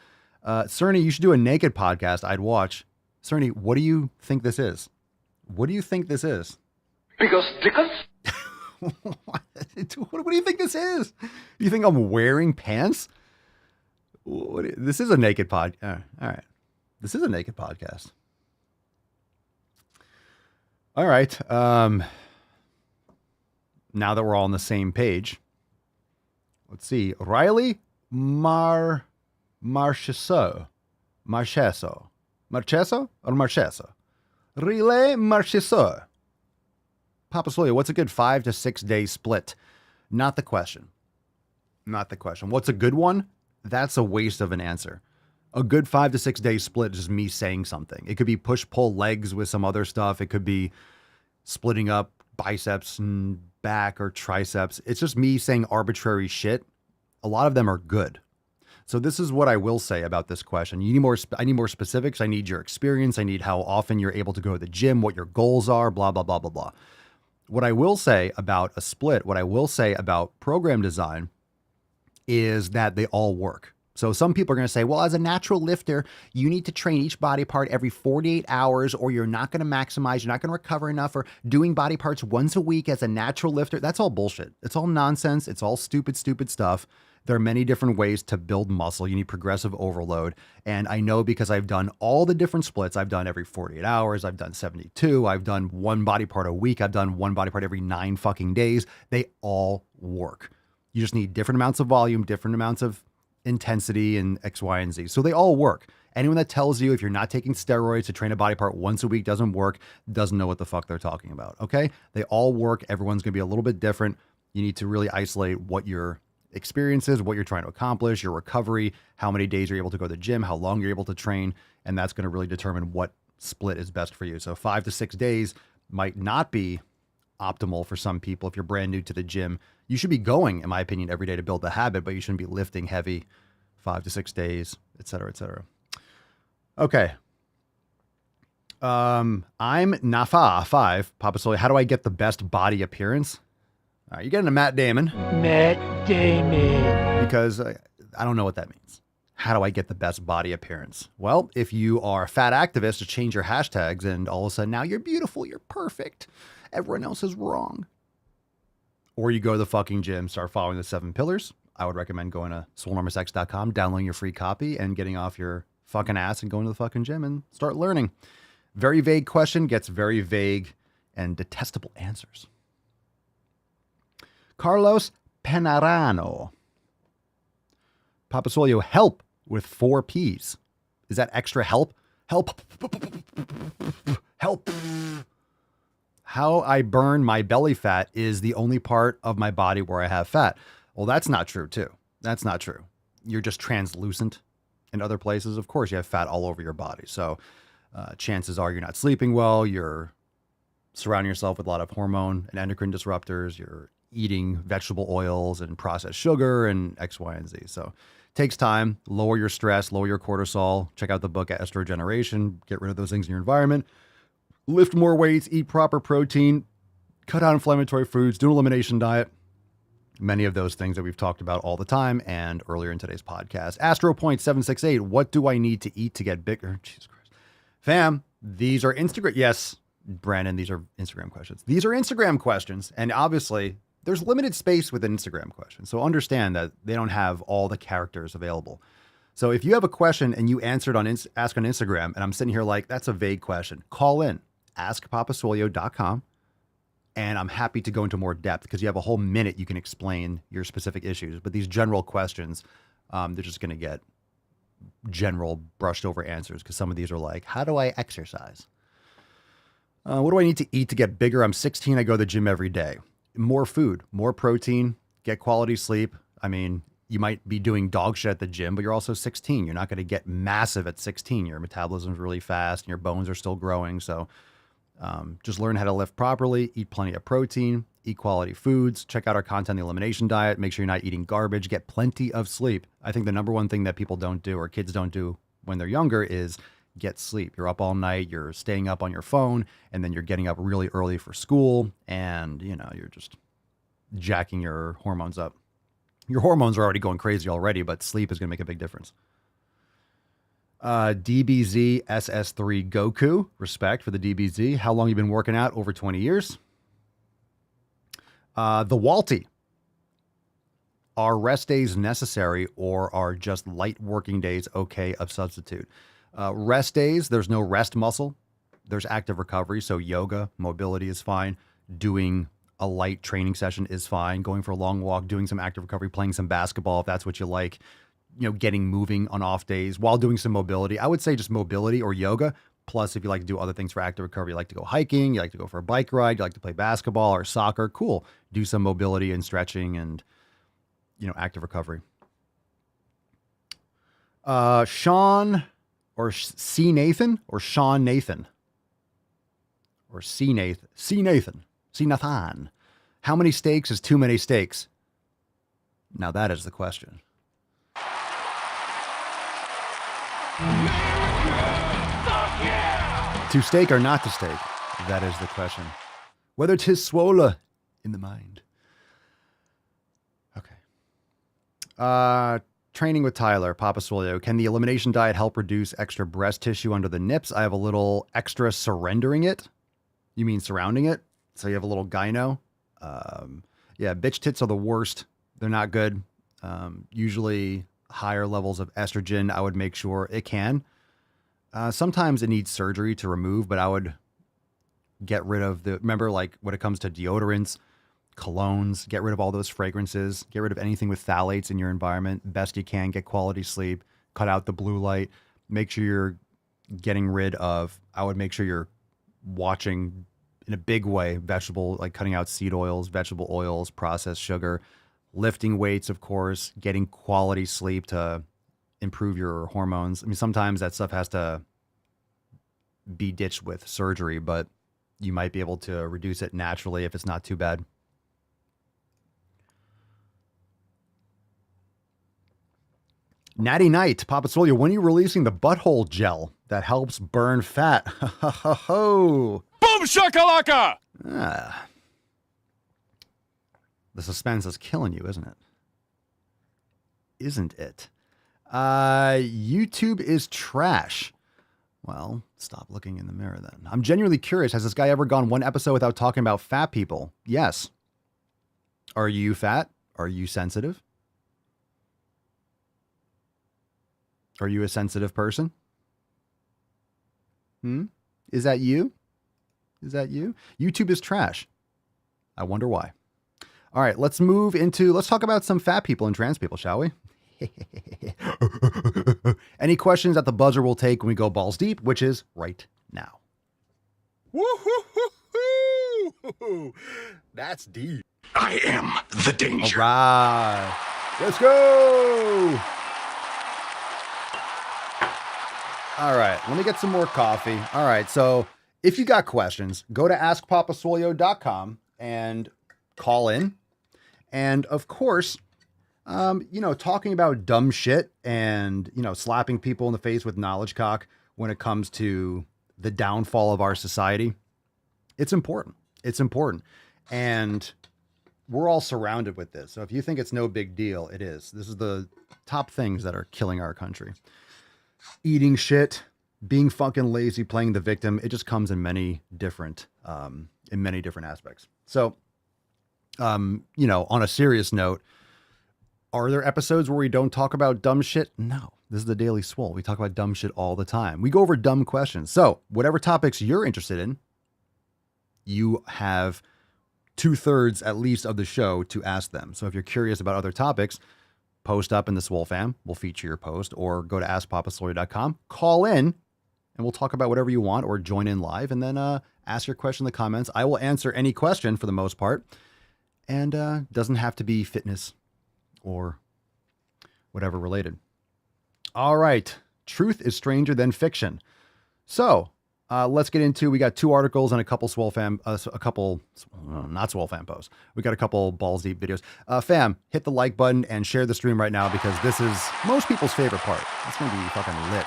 Cerny, you should do a naked podcast. I'd watch. Cerny, what do you think this is? What do you think this is? Because what do you think this is? You think I'm wearing pants? This is a naked pod. All right. This is a naked podcast. All right. Now that we're all on the same page, let's see. Riley Marcheso or Marcheso? Relay Marcheso. Papa Swolio, what's a good 5 to 6 day split? Not the question. What's a good one? That's a waste of an answer. A good 5 to 6 day split is just me saying something. It could be push-pull legs with some other stuff. It could be splitting up biceps and back or triceps. It's just me saying arbitrary shit. A lot of them are good. So this is what I will say about this question. I need more specifics. I need your experience. I need how often you're able to go to the gym, what your goals are, blah, blah, blah, blah, blah. What I will say about a split, what I will say about program design is that they all work. So some people are going to say, well, as a natural lifter, you need to train each body part every 48 hours or you're not going to maximize, you're not going to recover enough, or doing body parts once a week as a natural lifter. That's all bullshit. It's all nonsense. It's all stupid stuff. There are many different ways to build muscle. You need progressive overload. And I know because I've done all the different splits. I've done every 48 hours. I've done 72. I've done one body part a week. I've done one body part every 9 fucking days. They all work. You just need different amounts of volume, different amounts of intensity, and X, Y, and Z. So they all work. Anyone that tells you if you're not taking steroids to train a body part once a week doesn't work, doesn't know what the fuck they're talking about. Okay. They all work. Everyone's going to be a little bit different. You need to really isolate what your experience is, what you're trying to accomplish, your recovery, how many days you're able to go to the gym, how long you're able to train. And that's going to really determine what split is best for you. So 5 to 6 days might not be optimal for some people. If you're brand new to the gym, you should be going, in my opinion, every day to build the habit, but you shouldn't be lifting heavy 5 to 6 days, et cetera, et cetera. Okay. I'm Nafa5, Papa Soy. How do I get the best body appearance? All right, you're getting a Matt Damon. Matt Damon. Because I don't know what that means. How do I get the best body appearance? Well, if you are a fat activist, to change your hashtags and all of a sudden now you're beautiful, you're perfect. Everyone else is wrong. Or you go to the fucking gym, start following the 7 pillars. I would recommend going to swolenormousx.com, downloading your free copy, and getting off your fucking ass and going to the fucking gym and start learning. Very vague question gets very vague and detestable answers. Carlos Penarano. Papa Solio, help with 4 P's. Is that extra help? Help. Help. How I burn my belly fat is the only part of my body where I have fat. Well, that's not true too. That's not true. You're just translucent in other places. Of course, you have fat all over your body. So chances are you're not sleeping well. You're surrounding yourself with a lot of hormone and endocrine disruptors. You're eating vegetable oils and processed sugar and X, Y, and Z. So it takes time. Lower your stress, lower your cortisol. Check out the book Estrogeneration. Get rid of those things in your environment. Lift more weights, eat proper protein, cut out inflammatory foods, do an elimination diet. Many of those things that we've talked about all the time and earlier in today's podcast. AstroPoint768, what do I need to eat to get bigger? Jesus Christ. Fam, these are Instagram. Yes, Brandon, these are Instagram questions. These are Instagram questions. And obviously, there's limited space within Instagram questions. So understand that they don't have all the characters available. So if you have a question and you answered on Ask on Instagram, and I'm sitting here like, that's a vague question, call in. askpapasolio.com, and I'm happy to go into more depth because you have a whole minute you can explain your specific issues. But these general questions, they're just going to get general brushed over answers because some of these are like, how do I exercise? What do I need to eat to get bigger? I'm 16. I go to the gym every day. More food, more protein, get quality sleep. I mean, you might be doing dog shit at the gym, but you're also 16. You're not going to get massive at 16. Your metabolism's really fast and your bones are still growing. So just learn how to lift properly, eat plenty of protein, eat quality foods, check out our content, the elimination diet, make sure you're not eating garbage, get plenty of sleep. I think the number one thing that people don't do or kids don't do when they're younger is get sleep. You're up all night, you're staying up on your phone, and then you're getting up really early for school, and you're just jacking your hormones up. Your hormones are already going crazy already, but sleep is going to make a big difference. DBZ SS3 Goku, respect for the DBZ. How long you been working out? Over 20 years. The Walty. Are rest days necessary or are just light working days okay of substitute? Rest days, there's no rest muscle. There's active recovery. So yoga, mobility is fine. Doing a light training session is fine. Going for a long walk, doing some active recovery, playing some basketball, if that's what you like. Getting moving on off days while doing some mobility. I would say just mobility or yoga. Plus, if you like to do other things for active recovery, you like to go hiking, you like to go for a bike ride, you like to play basketball or soccer, cool. Do some mobility and stretching and, active recovery. Sean or C. Nathan or Sean Nathan or C. Nathan. C. Nathan. C. Nathan. How many steaks is too many steaks? Now that is the question. To steak or not to steak? That is the question. Whether 'tis swole in the mind. Okay. Training with Tyler, Papa Swolio. Can the elimination diet help reduce extra breast tissue under the nips? I have a little extra surrendering it. You mean surrounding it? So you have a little gyno. Yeah, bitch tits are the worst. They're not good. Usually higher levels of estrogen, I would make sure it can. Sometimes it needs surgery to remove, but I would get rid of remember, like when it comes to deodorants, colognes, get rid of all those fragrances, get rid of anything with phthalates in your environment. Best you can, get quality sleep, cut out the blue light, make sure you're getting rid of, I would make sure you're watching in a big way, like cutting out seed oils, vegetable oils, processed sugar, lifting weights, of course, getting quality sleep to improve your hormones. I mean, sometimes that stuff has to be ditched with surgery, but you might be able to reduce it naturally if it's not too bad. Natty Knight, Papa Swolio, when are you releasing the butthole gel that helps burn fat? Ho! Boom shakalaka! The suspense is killing you, isn't it? Isn't it? YouTube is trash. Well, stop looking in the mirror then. I'm genuinely curious. Has this guy ever gone one episode without talking about fat people? Yes. Are you fat? Are you sensitive? Are you a sensitive person? Is that you? Is that you? YouTube is trash. I wonder why. All right, let's talk about some fat people and trans people, shall we? Any questions at the buzzer we'll take when we go balls deep, which is right now. Woo-hoo-hoo-hoo! That's deep. I am the danger. All right. Let's go. All right, let me get some more coffee. All right, so if you got questions, go to askpapaswolio.com and call in. And of course, talking about dumb shit and, slapping people in the face with knowledge cock when it comes to the downfall of our society, it's important. It's important. And we're all surrounded with this. So if you think it's no big deal, it is. This is the top things that are killing our country. Eating shit, being fucking lazy, playing the victim. It just comes in many different aspects. So, on a serious note, are there episodes where we don't talk about dumb shit? No, this is the Daily Swole. We talk about dumb shit all the time. We go over dumb questions. So whatever topics you're interested in, you have 2/3 at least of the show to ask them. So if you're curious about other topics, post up in the Swole fam. We'll feature your post, or go to askpapaswolio.com, call in, and we'll talk about whatever you want, or join in live and then ask your question in the comments. I will answer any question for the most part, and doesn't have to be fitness or whatever related. All right. Truth is stranger than fiction. So let's get into, we got 2 articles and a couple Swole fam, not Swole fam posts. We got a couple balls deep videos. Fam, hit the like button and share the stream right now, because this is most people's favorite part. It's going to be fucking lit.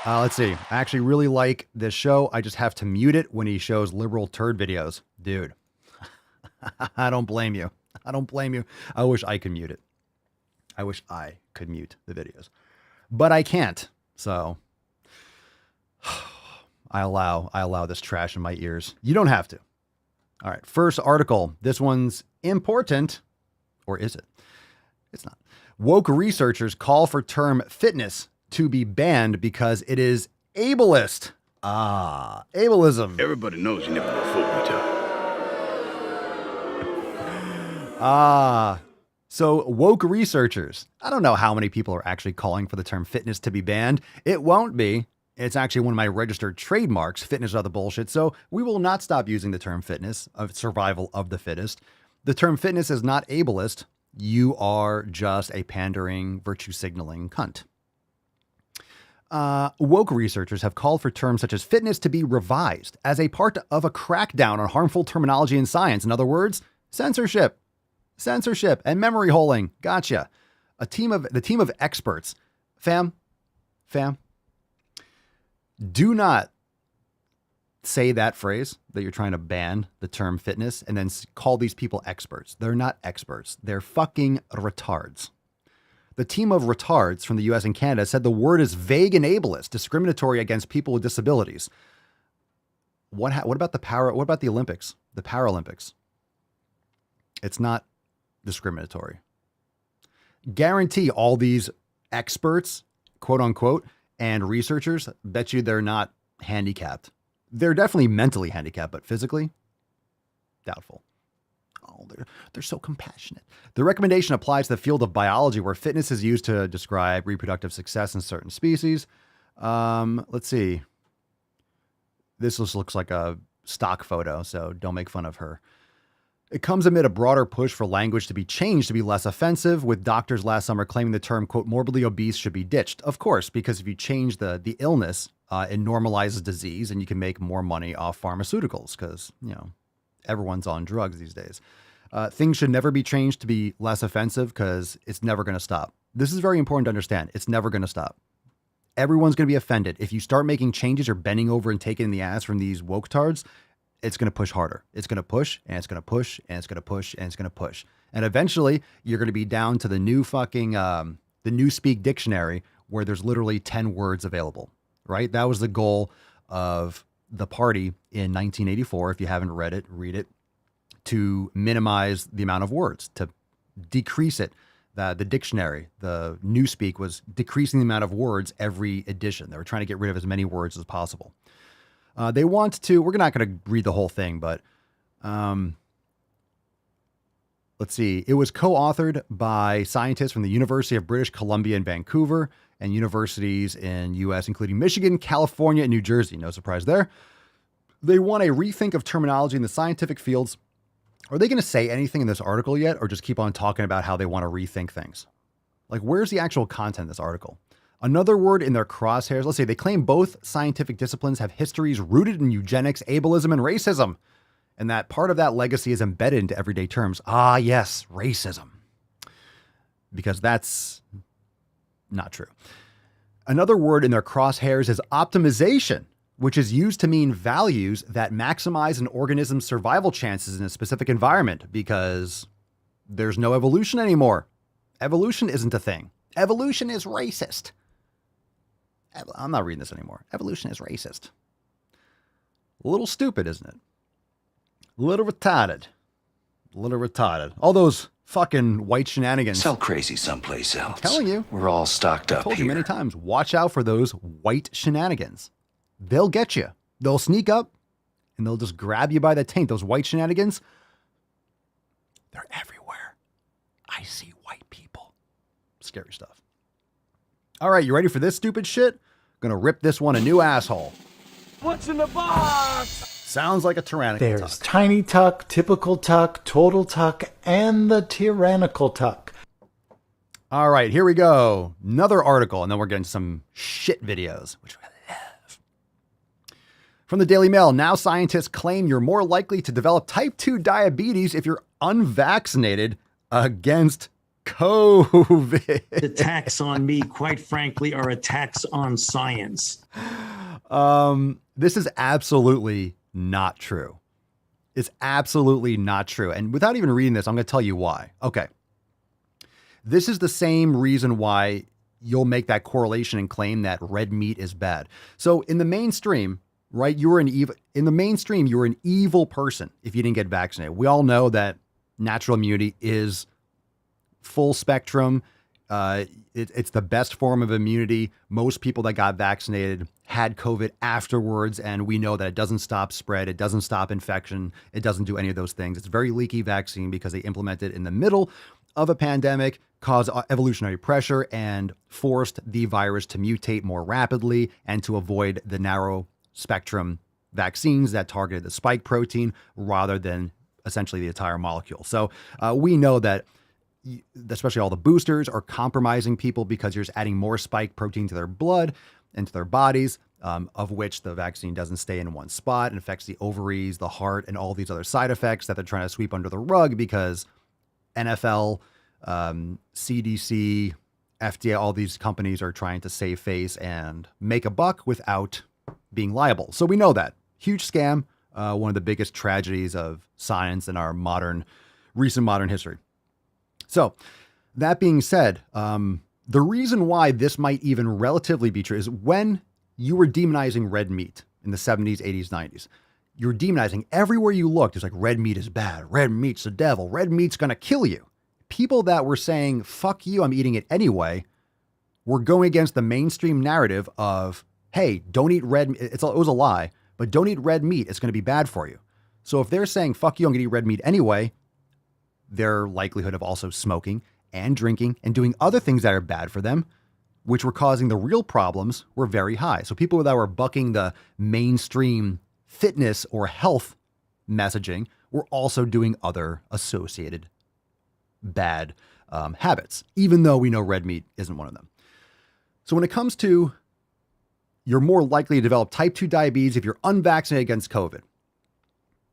Let's see. I actually really like this show. I just have to mute it when he shows liberal turd videos. Dude, I don't blame you. I don't blame you. I wish I could mute it. I wish I could mute the videos, but I can't. So I allow this trash in my ears. You don't have to. All right. First article. This one's important, or is it? It's not. Woke researchers call for term fitness to be banned because it is ableist. Ableism. Everybody knows you never go full retard. So woke researchers, I don't know how many people are actually calling for the term fitness to be banned. It won't be. It's actually one of my registered trademarks, fitness or other bullshit. So we will not stop using the term fitness, of survival of the fittest. The term fitness is not ableist. You are just a pandering, virtue signaling cunt. Woke researchers have called for terms such as fitness to be revised as a part of a crackdown on harmful terminology in science. In other words, censorship and memory holing. Gotcha. The team of experts, fam, do not say that phrase that you're trying to ban the term fitness and then call these people experts. They're not experts. They're fucking retards. The team of retards from the US and Canada said the word is vague and ableist, discriminatory against people with disabilities. What about what about the Olympics, the Paralympics? It's not discriminatory. Guarantee all these experts, quote unquote, and researchers, bet you they're not handicapped. They're definitely mentally handicapped, but physically, doubtful. Oh, they're so compassionate. The recommendation applies to the field of biology, where fitness is used to describe reproductive success in certain species. Let's see. This just looks like a stock photo, so don't make fun of her. It comes amid a broader push for language to be changed to be less offensive, with doctors last summer claiming the term, quote, morbidly obese should be ditched. Of course, because if you change the illness, it normalizes disease and you can make more money off pharmaceuticals because, everyone's on drugs these days. Things should never be changed to be less offensive because it's never going to stop. This is very important to understand. It's never going to stop. Everyone's going to be offended. If you start making changes or bending over and taking the ass from these woke tards, it's going to push harder. It's going to push and it's going to push and it's going to push and it's going to push. And eventually you're going to be down to the new fucking, the Newspeak dictionary where there's literally 10 words available, right? That was the goal of the party in 1984. If you haven't read it, read it, to minimize the amount of words, to decrease it. The dictionary, the Newspeak, was decreasing the amount of words every edition. They were trying to get rid of as many words as possible. They want to, we're not going to read the whole thing, but let's see. It was co-authored by scientists from the University of British Columbia in Vancouver and universities in U.S., including Michigan, California, and New Jersey. No surprise there. They want a rethink of terminology in the scientific fields. Are they going to say anything in this article yet, or just keep on talking about how they want to rethink things? Like, where's the actual content of this article? Another word in their crosshairs. Let's say they claim both scientific disciplines have histories rooted in eugenics, ableism, and racism, and that part of that legacy is embedded into everyday terms. Ah, yes, racism. Because that's not true. Another word in their crosshairs is optimization, which is used to mean values that maximize an organism's survival chances in a specific environment because there's no evolution anymore. Evolution isn't a thing. Evolution is racist. I'm not reading this anymore. Evolution is racist. A little stupid, isn't it? A little retarded. A little retarded. All those fucking white shenanigans. Sell crazy someplace else. I'm telling you. We're all stocked up I've told here. you many times. Watch out for those white shenanigans. They'll get you. They'll sneak up and they'll just grab you by the taint. Those white shenanigans, they're everywhere. I see white people. Scary stuff. All right, you ready for this stupid shit? Gonna rip this one a new asshole. What's in the box? Sounds like a tyrannical There's tuck. tiny tuck, typical tuck, total tuck, and the tyrannical tuck. All right, here we go. Another article, and then we're getting some shit videos, which I love. From the Daily Mail, now scientists claim you're more likely to develop type 2 diabetes if you're unvaccinated against COVID. Attacks on me, quite frankly, are attacks on science. This is absolutely not true. It's absolutely not true. And without even reading this, I'm going to tell you why. Okay. This is the same reason why you'll make that correlation and claim that red meat is bad. So in the mainstream, right, you're an evil person if you didn't get vaccinated. We all know that natural immunity is full spectrum. It's the best form of immunity. Most people that got vaccinated had COVID afterwards, and we know that it doesn't stop spread. It doesn't stop infection. It doesn't do any of those things. It's a very leaky vaccine because they implemented it in the middle of a pandemic, caused evolutionary pressure, and forced the virus to mutate more rapidly and to avoid the narrow spectrum vaccines that targeted the spike protein rather than essentially the entire molecule. So we know that especially all the boosters are compromising people because you're just adding more spike protein to their blood and to their bodies, of which the vaccine doesn't stay in one spot and affects the ovaries, the heart, and all these other side effects that they're trying to sweep under the rug because NFL, CDC, FDA, all these companies are trying to save face and make a buck without being liable. So we know that. Huge scam. One of the biggest tragedies of science in our recent modern history. So that being said, the reason why this might even relatively be true is when you were demonizing red meat in the 70s, 80s, 90s. You're demonizing everywhere you looked. It's like red meat is bad. Red meat's the devil. Red meat's going to kill you. People that were saying, fuck you, I'm eating it anyway, were going against the mainstream narrative of, hey, don't eat red meat. It was a lie, but don't eat red meat. It's going to be bad for you. So if they're saying, fuck you, I'm going to eat red meat anyway, their likelihood of also smoking and drinking and doing other things that are bad for them, which were causing the real problems, were very high. So people that were bucking the mainstream fitness or health messaging were also doing other associated bad habits, even though we know red meat isn't one of them. So when it comes to you're more likely to develop type 2 diabetes if you're unvaccinated against COVID.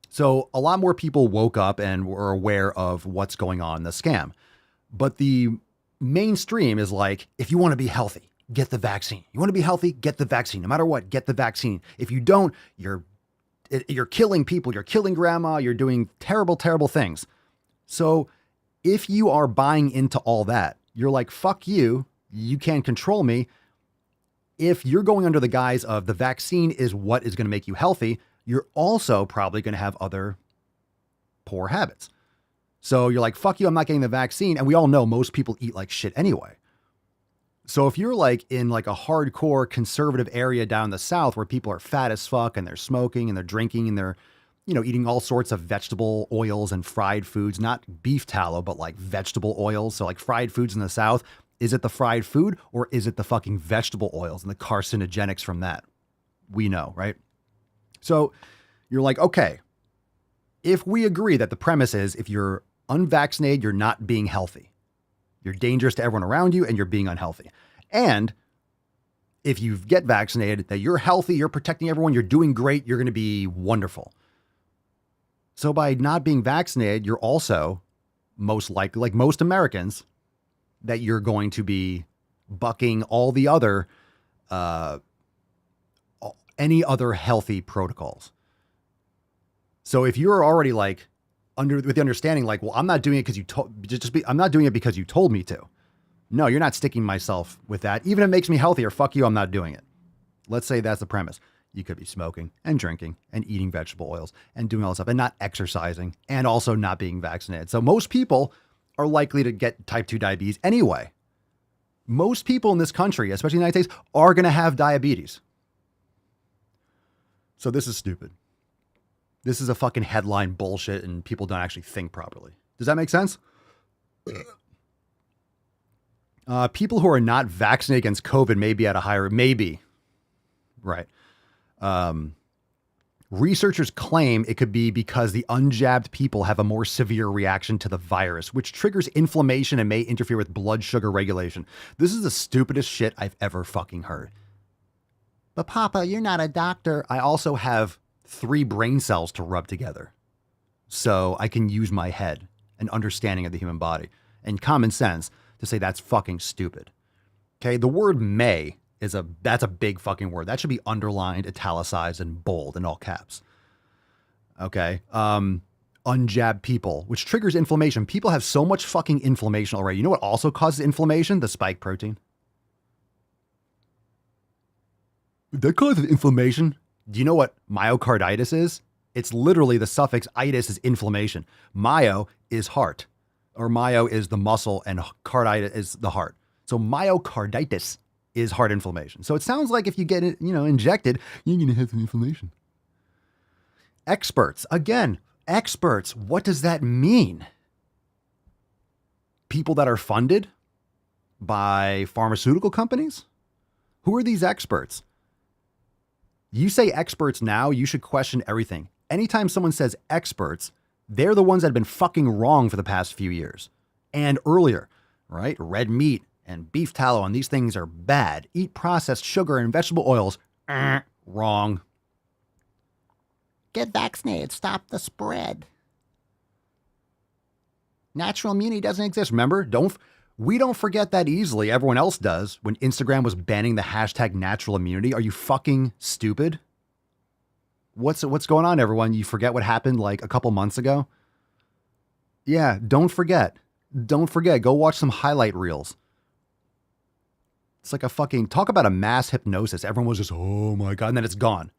So a lot more people woke up and were aware of what's going on in the scam. But the mainstream is like, if you want to be healthy, get the vaccine. You want to be healthy, get the vaccine. No matter what, get the vaccine. If you don't, you're killing people, you're killing grandma, you're doing terrible, terrible things. So if you are buying into all that, you're like, fuck you, you can't control me. If you're going under the guise of the vaccine is what is going to make you healthy, you're also probably going to have other poor habits. So you're like, fuck you, I'm not getting the vaccine. And we all know most people eat like shit anyway. So if you're like in like a hardcore conservative area down the South where people are fat as fuck and they're smoking and they're drinking and they're, eating all sorts of vegetable oils and fried foods, not beef tallow, but like vegetable oils. So like fried foods in the South, is it the fried food or is it the fucking vegetable oils and the carcinogenics from that? We know, right? So you're like, okay, if we agree that the premise is if you're unvaccinated, you're not being healthy. You're dangerous to everyone around you and you're being unhealthy. And if you get vaccinated, that you're healthy, you're protecting everyone, you're doing great, you're going to be wonderful. So by not being vaccinated, you're also most likely, like most Americans, that you're going to be bucking all the other, any other healthy protocols. So if you're already like with the understanding, like, well, I'm not doing it because I'm not doing it because you told me to. No, you're not sticking myself with that. Even if it makes me healthier, fuck you, I'm not doing it. Let's say that's the premise. You could be smoking and drinking and eating vegetable oils and doing all this stuff and not exercising and also not being vaccinated. So most people are likely to get type 2 diabetes anyway. Most people in this country, especially in the United States, are going to have diabetes. So this is stupid. This is a fucking headline bullshit and people don't actually think properly. Does that make sense? People who are not vaccinated against COVID may be at a higher, maybe. Right. Researchers claim it could be because the unjabbed people have a more severe reaction to the virus, which triggers inflammation and may interfere with blood sugar regulation. This is the stupidest shit I've ever fucking heard. But Papa, you're not a doctor. I also have 3 brain cells to rub together. So I can use my head and understanding of the human body and common sense to say that's fucking stupid. Okay. The word may that's a big fucking word. That should be underlined, italicized, and bold in all caps. Okay. Unjabbed people, which triggers inflammation. People have so much fucking inflammation already. You know what also causes inflammation? The spike protein. That causes inflammation. Do you know what myocarditis is? It's literally the suffix itis is inflammation. Myo is heart, or myo is the muscle, and carditis is the heart. So myocarditis is heart inflammation. So it sounds like if you get it, injected, you're going to have some inflammation. Experts. Again, experts. What does that mean? People that are funded by pharmaceutical companies? Who are these experts? You say experts now, you should question everything. Anytime someone says experts, they're the ones that have been fucking wrong for the past few years and earlier, right? Red meat and beef tallow and these things are bad. Eat processed sugar and vegetable oils. Wrong. Get vaccinated. Stop the spread. Natural immunity doesn't exist. Remember, we don't forget that easily. Everyone else does. When Instagram was banning the hashtag natural immunity. Are you fucking stupid? What's going on, everyone? You forget what happened like a couple months ago? Yeah, don't forget. Don't forget. Go watch some highlight reels. It's like a fucking, talk about a mass hypnosis. Everyone was just, oh my God, and then it's gone.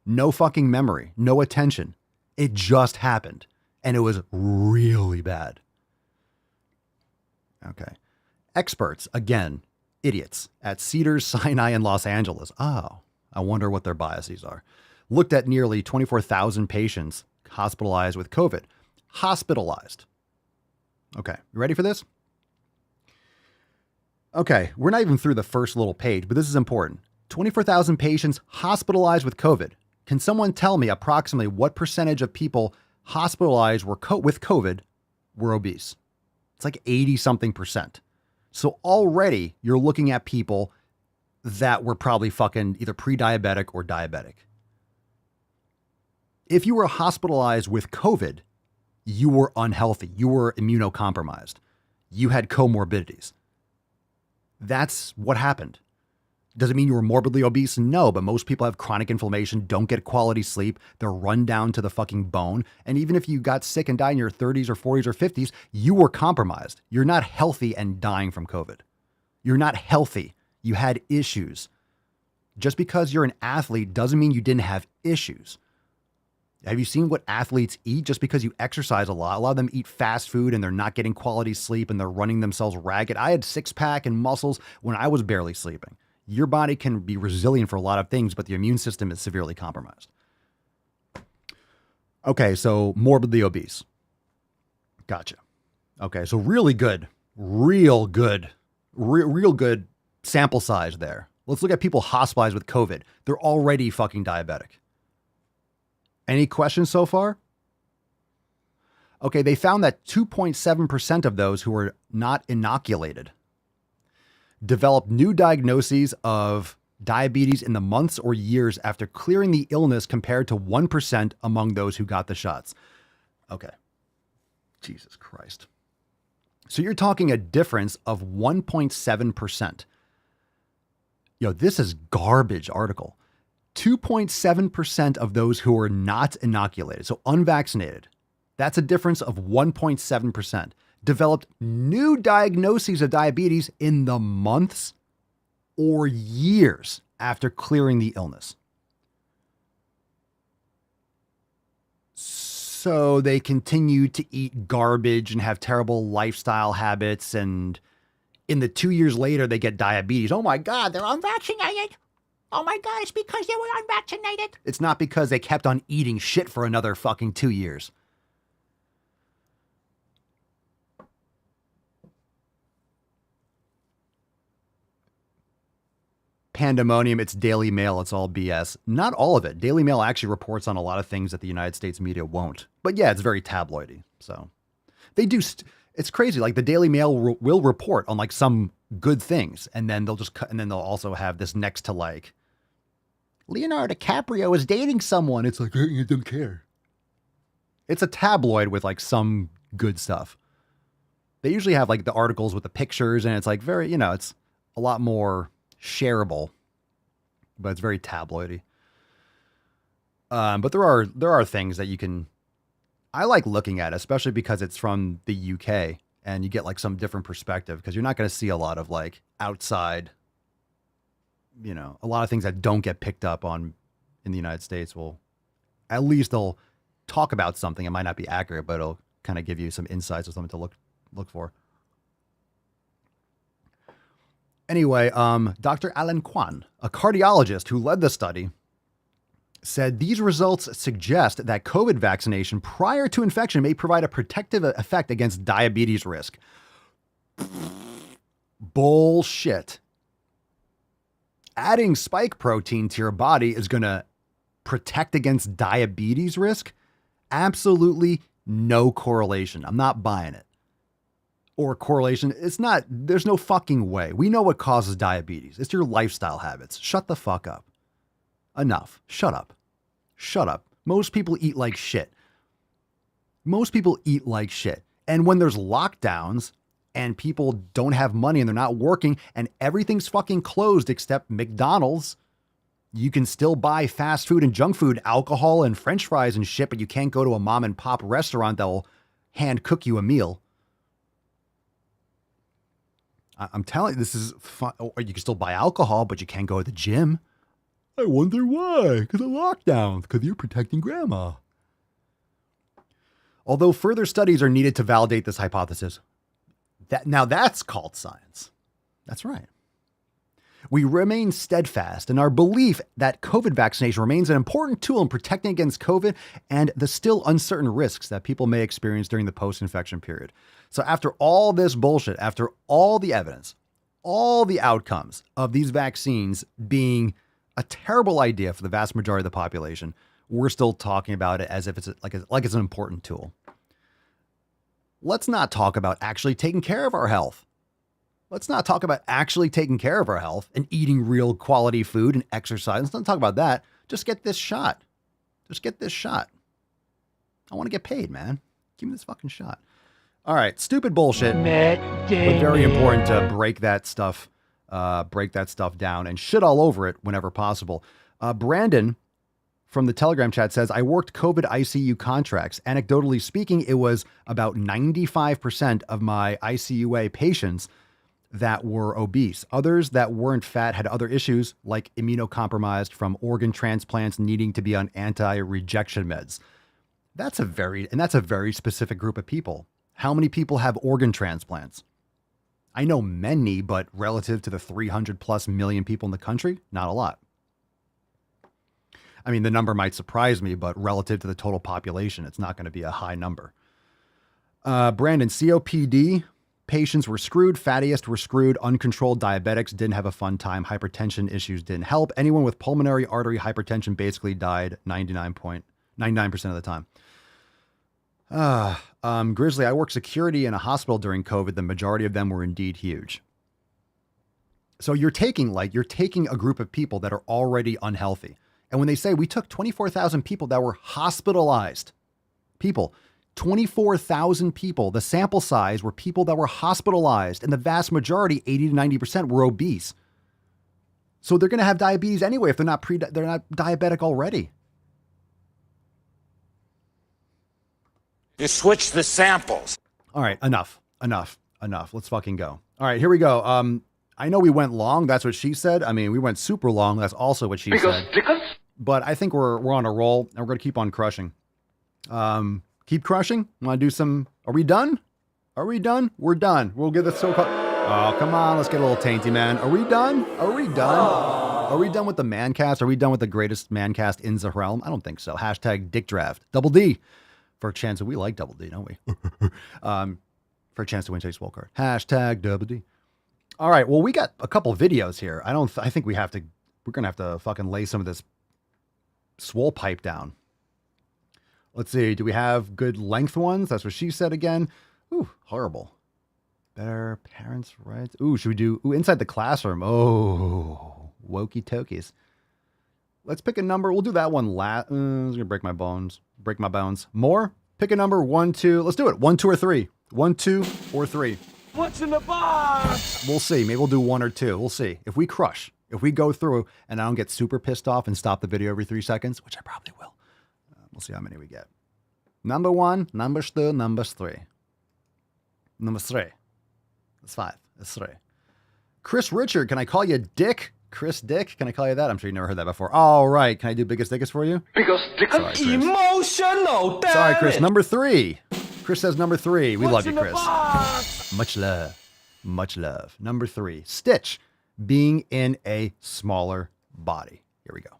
No fucking memory, no attention. It just happened. And it was really bad. Okay. Experts, again, idiots, at Cedars-Sinai in Los Angeles. Oh, I wonder what their biases are. Looked at nearly 24,000 patients hospitalized with COVID. Hospitalized. Okay, you ready for this? Okay, we're not even through the first little page, but this is important. 24,000 patients hospitalized with COVID. Can someone tell me approximately what percentage of people hospitalized with COVID were obese? It's like 80-something%. So already you're looking at people that were probably fucking either pre-diabetic or diabetic. If you were hospitalized with COVID, you were unhealthy. You were immunocompromised. You had comorbidities. That's what happened. Does it mean you were morbidly obese? No, but most people have chronic inflammation, don't get quality sleep, they're run down to the fucking bone. And even if you got sick and died in your 30s or 40s or 50s, you were compromised. You're not healthy and dying from COVID. You're not healthy. You had issues. Just because you're an athlete doesn't mean you didn't have issues. Have you seen what athletes eat? Just because you exercise a lot of them eat fast food and they're not getting quality sleep and they're running themselves ragged. I had six-pack and muscles when I was barely sleeping. Your body can be resilient for a lot of things, but the immune system is severely compromised. Okay, so morbidly obese. Gotcha. Okay, so really good, real good sample size there. Let's look at people hospitalized with COVID. They're already fucking diabetic. Any questions so far? Okay, they found that 2.7% of those who were not inoculated developed new diagnoses of diabetes in the months or years after clearing the illness compared to 1% among those who got the shots. Okay. Jesus Christ. So you're talking a difference of 1.7%. Yo, this is garbage article. 2.7% of those who are not inoculated, so unvaccinated, that's a difference of 1.7%, developed new diagnoses of diabetes in the months or years after clearing the illness. So they continue to eat garbage and have terrible lifestyle habits, and in the 2 years later, they get diabetes. Oh my God, they're unvaccinated. Oh my God, it's because they were unvaccinated. It's not because they kept on eating shit for another fucking 2 years. Pandemonium, it's Daily Mail, it's all BS. Not all of it. Daily Mail actually reports on a lot of things that the United States media won't. But yeah, it's very tabloidy. So they do, it's crazy. Like the Daily Mail will report on like some good things, and then they'll just cut, and then they'll also have this next to like, Leonardo DiCaprio is dating someone. It's like, I don't care. It's a tabloid with like some good stuff. They usually have like the articles with the pictures, and it's like very, it's a lot more shareable, but it's very tabloidy. But there are things that I like looking at, especially because it's from the UK and you get like some different perspective, because you're not going to see a lot of like outside, a lot of things that don't get picked up on in the United States will, at least they'll talk about something. It might not be accurate, but it'll kind of give you some insights or something to look for. Anyway, Dr. Alan Kwan, a cardiologist who led the study, said these results suggest that COVID vaccination prior to infection may provide a protective effect against diabetes risk. Bullshit. Adding spike protein to your body is going to protect against diabetes risk? Absolutely no correlation. I'm not buying it. Or correlation. It's not, there's no fucking way. We know what causes diabetes. It's your lifestyle habits. Shut the fuck up. Enough. Shut up. Shut up. Most people eat like shit. Most people eat like shit. And when there's lockdowns and people don't have money and they're not working and everything's fucking closed except McDonald's You can still buy fast food and junk food, alcohol and french fries and shit, but you can't go to a mom and pop restaurant that will hand cook you a meal. I'm telling you, this is fun. Or you can still buy alcohol, but you can't go to the gym. I wonder why. Because of lockdowns. Because you're protecting grandma. Although further studies are needed to validate this hypothesis. Now that's called science. That's right. We remain steadfast in our belief that COVID vaccination remains an important tool in protecting against COVID and the still uncertain risks that people may experience during the post-infection period. So after all this bullshit, after all the evidence, all the outcomes of these vaccines being a terrible idea for the vast majority of the population, we're still talking about it as if it's like it's an important tool. Let's not talk about actually taking care of our health. Let's not talk about actually taking care of our health and eating real quality food and exercise. Let's not talk about that. Just get this shot. Just get this shot. I want to get paid, man. Give me this fucking shot. All right. Stupid bullshit. But very important to break that stuff down and shit all over it whenever possible. Brandon from the Telegram chat says, I worked COVID ICU contracts. Anecdotally speaking, it was about 95% of my ICUA patients that were obese. Others that weren't fat had other issues like immunocompromised from organ transplants needing to be on anti-rejection meds. That's a very specific group of people. How many people have organ transplants? I know many, but relative to the 300 plus million people in the country, not a lot. I mean, the number might surprise me, but relative to the total population, it's not going to be a high number. Brandon, COPD patients were screwed. Fattiest were screwed. Uncontrolled diabetics didn't have a fun time. Hypertension issues didn't help. Anyone with pulmonary artery hypertension basically died 99% of the time. Grizzly, I worked security in a hospital during COVID. The majority of them were indeed huge. So you're taking a group of people that are already unhealthy. And when they say we took 24,000 people that were hospitalized, 24,000 people, the sample size were people that were hospitalized, and the vast majority, 80 to 90%, were obese. So they're going to have diabetes anyway if they're not diabetic already. You switch the samples. All right, enough. Let's fucking go. All right, here we go. I know we went long. That's what she said. I mean, we went super long. That's also what she said. But I think we're on a roll, and we're going to keep on crushing. Keep crushing. Want to do some? Are we done? We're done. We'll get the so-called. Oh, come on. Let's get a little tainty, man. Are we done? Are we done with the man cast? Are we done with the greatest man cast in the realm? I don't think so. Hashtag dick draft. Double D. For a chance that we like Double D, don't we? For a chance to win Chase Swole card. Hashtag Double D. All right. Well, we got a couple videos here. I think we're going to have to fucking lay some of this swole pipe down. Let's see. Do we have good length ones? That's what she said again. Ooh, horrible. Better parents' rights. Ooh, should we do inside the classroom? Oh, wokey tokies. Let's pick a number. We'll do that one last. It's going to break my bones. More? Pick a number. 1, 2. Let's do it. 1, 2, or 3. 1, 2, or 3. What's in the box? We'll see. Maybe we'll do 1 or 2. We'll see. If we crush, if we go through and I don't get super pissed off and stop the video every 3 seconds, which I probably will. We'll see how many we get. Number 1, number 2, number 3. Number 3. That's 5. That's 3. Chris Richard, can I call you Dick? Chris Dick, can I call you that? I'm sure you never heard that before. All right, can I do biggest dickest for you? Biggest dickest. Emotional damage. Sorry, Chris. Number 3. Chris says number 3. We love you, Chris. Much love. Number 3. Stitch, being in a smaller body. Here we go.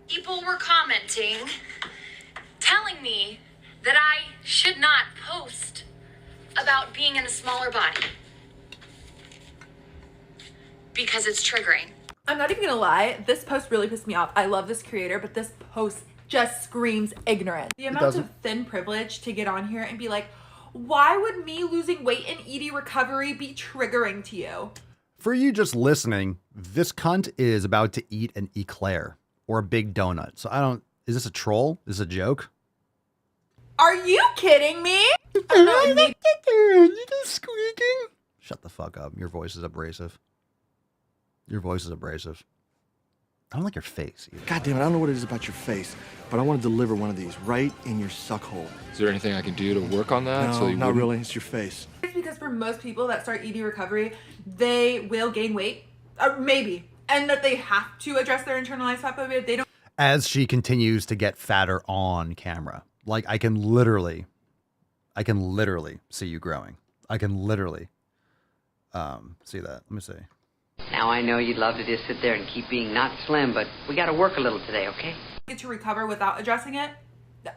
People were commenting, telling me that I should not post about being in a smaller body because it's triggering. I'm not even gonna lie, this post really pissed me off. I love this creator, but this post just screams ignorance. The amount of thin privilege to get on here and be like, why would me losing weight and ED recovery be triggering to you? For you just listening, this cunt is about to eat an eclair or a big donut. So is this a troll? Is this a joke? Are you kidding me? You just squeaking? Shut the fuck up. Your voice is abrasive. I don't like your face either. God damn it, I don't know what it is about your face, but I want to deliver one of these right in your suck hole. Is there anything I can do to work on that? No, not really. It's your face. It's because for most people that start ED recovery, they will gain weight, maybe, and that they have to address their internalized fat phobia. They don't. As she continues to get fatter on camera, like I can literally see you growing. I can literally see that. Let me see. Now I know you'd love to just sit there and keep being not slim, but we got to work a little today, okay? Get to recover without addressing it.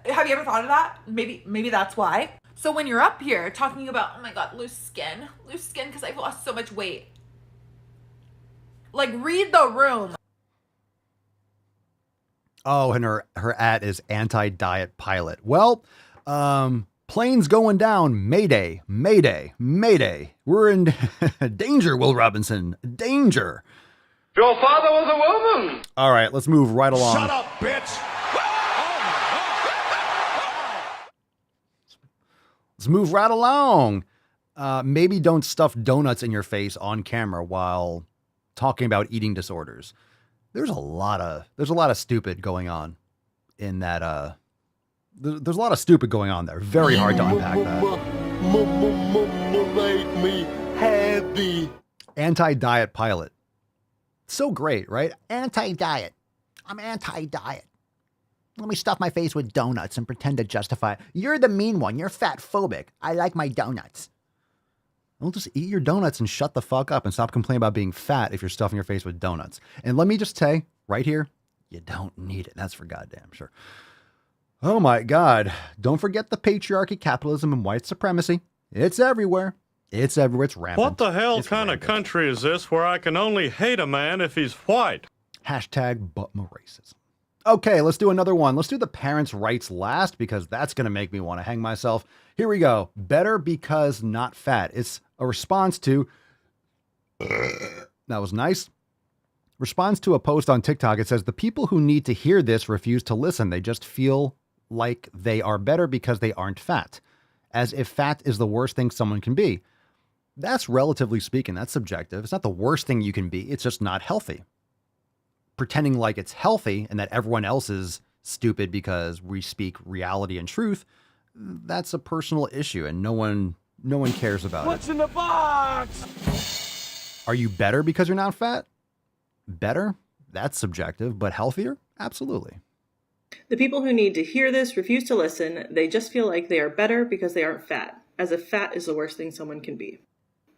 Have you ever thought of that? Maybe that's why. So when you're up here talking about, oh my God, loose skin because I've lost so much weight. Like, read the room. Oh, and her at is anti-diet pilot. Well, plane's going down. Mayday, mayday, mayday. We're in danger, Will Robinson. Danger. Your father was a woman. All right, let's move right along. Shut up, bitch. Let's move right along. Maybe don't stuff donuts in your face on camera while talking about eating disorders. There's a lot of stupid going on in that. There's a lot of stupid going on there. Very hard to unpack that. Make me happy. Anti-diet pilot. So great, right? Anti-diet. I'm anti-diet. Let me stuff my face with donuts and pretend to justify it. You're the mean one. You're fat phobic. I like my donuts. Well, just eat your donuts and shut the fuck up and stop complaining about being fat if you're stuffing your face with donuts. And let me just say, right here, you don't need it. That's for goddamn sure. Oh my God. Don't forget the patriarchy, capitalism, and white supremacy. It's everywhere. It's everywhere. It's rampant. What the hell kind of country is this where I can only hate a man if he's white? Hashtag but my racism. Okay, let's do another one. Let's do the parents' rights last because that's going to make me want to hang myself. Here we go. Better because not fat. It's a response to... That was nice. Response to a post on TikTok. It says, the people who need to hear this refuse to listen. They just feel like they are better because they aren't fat. As if fat is the worst thing someone can be. That's relatively speaking. That's subjective. It's not the worst thing you can be. It's just not healthy. Pretending like it's healthy and that everyone else is stupid because we speak reality and truth, that's a personal issue and no one cares about What's in the box? Are you better because you're not fat? Better? That's subjective, but healthier? Absolutely. The people who need to hear this refuse to listen. They just feel like they are better because they aren't fat, as if fat is the worst thing someone can be.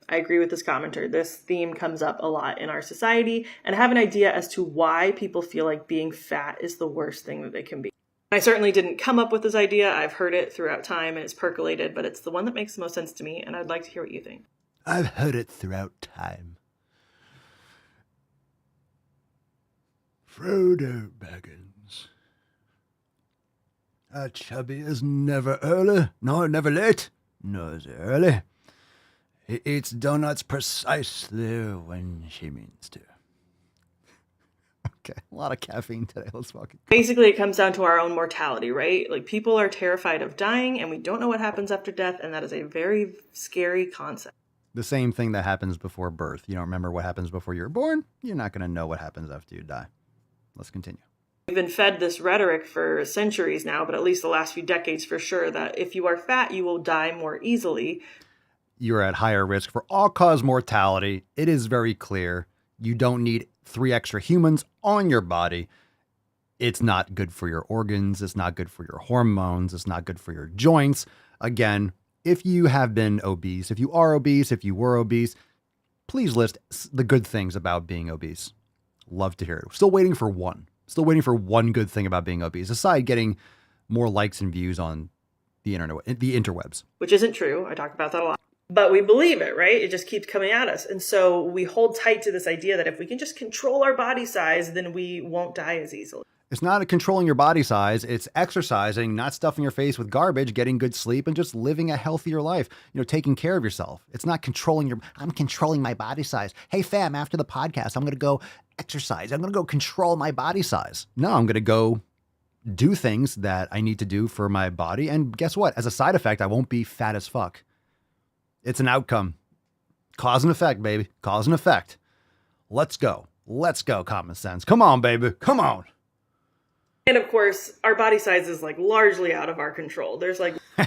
I agree with this commenter. This theme comes up a lot in our society, and I have an idea as to why people feel like being fat is the worst thing that they can be. I certainly didn't come up with this idea. I've heard it throughout time and it's percolated, but it's the one that makes the most sense to me, and I'd like to hear what you think. I've heard it throughout time. Frodo Baggins. A chubby is never early, nor never late, nor is it early. He eats donuts precisely when she means to. Okay, a lot of caffeine today. Let's fucking go. Basically, it comes down to our own mortality, right? Like, people are terrified of dying, and we don't know what happens after death, and that is a very scary concept. The same thing that happens before birth. You don't remember what happens before you're born, you're not going to know what happens after you die. Let's continue. We've been fed this rhetoric for centuries now, but at least the last few decades for sure, that if you are fat, you will die more easily. You're at higher risk for all-cause mortality. It is very clear. You don't need 3 extra humans on your body. It's not good for your organs. It's not good for your hormones. It's not good for your joints. Again, if you have been obese, if you are obese, if you were obese, please list the good things about being obese. Love to hear it. Still waiting for one. Still waiting for one good thing about being obese, aside getting more likes and views on the internet, the interwebs. Which isn't true. I talk about that a lot. But we believe it, right? It just keeps coming at us. And so we hold tight to this idea that if we can just control our body size, then we won't die as easily. It's not controlling your body size. It's exercising, not stuffing your face with garbage, getting good sleep, and just living a healthier life. You know, taking care of yourself. It's not controlling I'm controlling my body size. Hey, fam, after the podcast, I'm going to go exercise. I'm going to go control my body size. No, I'm going to go do things that I need to do for my body. And guess what? As a side effect, I won't be fat as fuck. It's an outcome. Cause and effect, baby. Cause and effect. Let's go. Let's go, common sense. Come on, baby. Come on. And of course, our body size is like largely out of our control. There's like You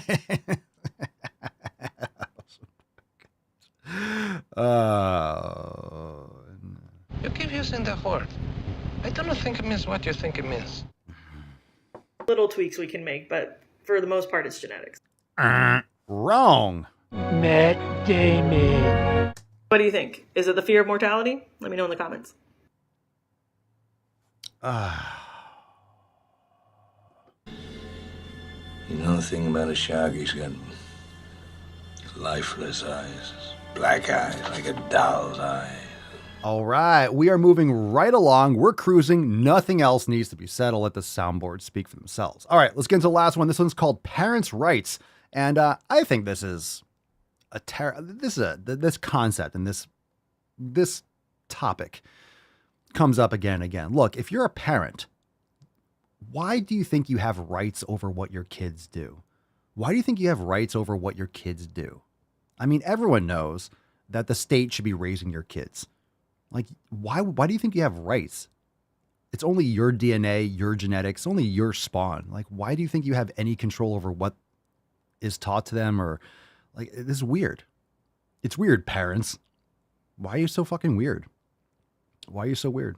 keep using that word. I don't think it means what you think it means. little tweaks we can make, but for the most part, it's genetics. Wrong. Matt Damon. What do you think? Is it the fear of mortality? Let me know in the comments. You know the thing about a shark, he's got lifeless eyes, black eyes, like a doll's eye. All right, we are moving right along. We're cruising. Nothing else needs to be said. I'll let the soundboard speak for themselves. All right, let's get into the last one. This one's called Parents' Rights. And I think this is this concept and this topic comes up again and again. Look, if you're a parent, why do you think you have rights over what your kids do? Why do you think you have rights over what your kids do? I mean, everyone knows that the state should be raising your kids. Like, why do you think you have rights? It's only your DNA, your genetics, only your spawn. Like, why do you think you have any control over what is taught to them? Or like, this is weird. It's weird, parents. Why are you so fucking weird? Why are you so weird?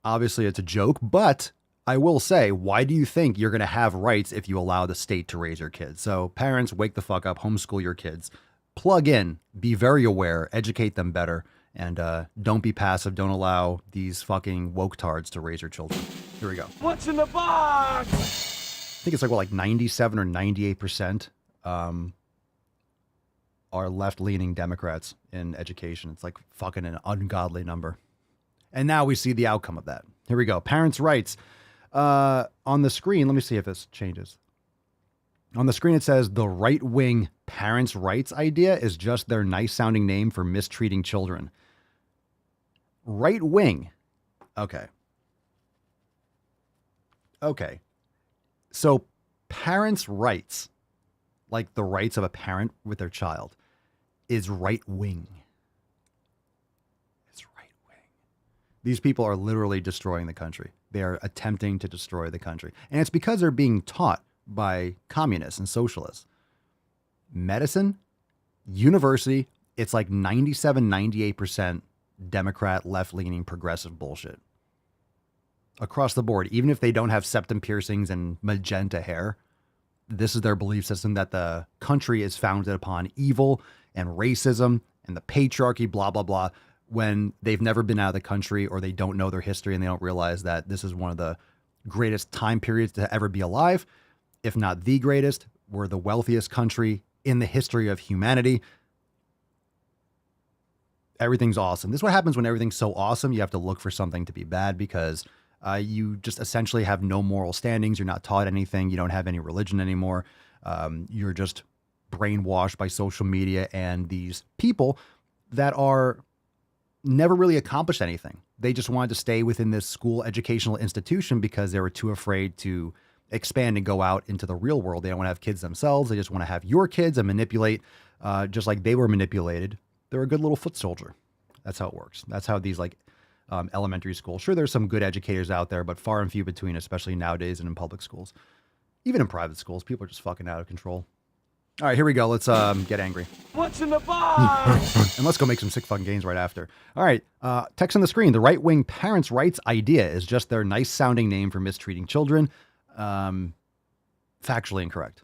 Obviously it's a joke, but I will say, why do you think you're going to have rights if you allow the state to raise your kids? So parents, wake the fuck up, homeschool your kids, plug in, be very aware, educate them better, and don't be passive. Don't allow these fucking woke tards to raise your children. Here we go. What's in the box? I think it's like 97 or 98% are left-leaning Democrats in education. It's like fucking an ungodly number. And now we see the outcome of that. Here we go. Parents' rights. On the screen, let me see if this changes. On the screen, it says the right-wing parents' rights idea is just their nice-sounding name for mistreating children. Right-wing. Okay. Okay. So parents' rights, like the rights of a parent with their child, is right-wing. It's right-wing. These people are literally destroying the country. They are attempting to destroy the country. And it's because they're being taught by communists and socialists. Medicine, university, it's like 97, 98% Democrat, left-leaning, progressive bullshit. Across the board, even if they don't have septum piercings and magenta hair, this is their belief system that the country is founded upon evil and racism and the patriarchy, blah, blah, blah, when they've never been out of the country or they don't know their history and they don't realize that this is one of the greatest time periods to ever be alive, if not the greatest. We're the wealthiest country in the history of humanity. Everything's awesome. This is what happens when everything's so awesome. You have to look for something to be bad because you just essentially have no moral standings. You're not taught anything. You don't have any religion anymore. You're just brainwashed by social media and these people that are never really accomplished anything. They just wanted to stay within this school educational institution because they were too afraid to expand and go out into the real world. They don't want to have kids themselves. They just want to have your kids and manipulate just like they were manipulated. They're a good little foot soldier. That's how it works. That's how these like elementary schools. Sure, there's some good educators out there, but far and few between, especially nowadays and in public schools. Even in private schools, people are just fucking out of control. All right, here we go. Let's get angry. What's in the box? And let's go make some sick fun games right after. All right, text on the screen. The right-wing parents' rights idea is just their nice-sounding name for mistreating children. Factually incorrect.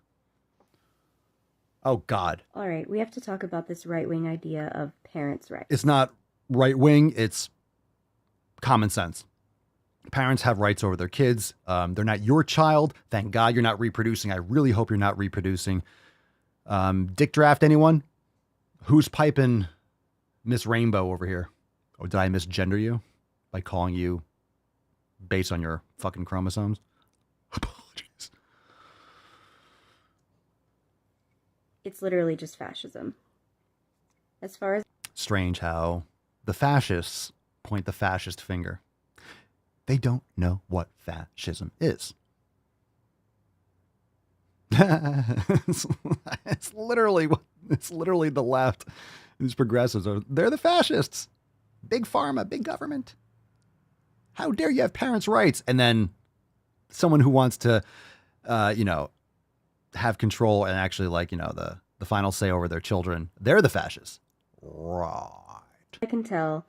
Oh, God. All right, we have to talk about this right-wing idea of parents' rights. It's not right-wing. It's common sense. Parents have rights over their kids. They're not your child. Thank God you're not reproducing. I really hope you're not reproducing. Dick draft anyone? Who's piping Miss Rainbow over here? Or did I misgender you by calling you based on your fucking chromosomes? Apologies. It's literally just fascism. As far as... Strange how the fascists point the fascist finger. They don't know what fascism is. it's literally the left These progressives they're the fascists. Big pharma, big government. How dare you have parents' rights? And then someone who wants to, have control and actually the final say over their children, they're the fascists. Right. I can tell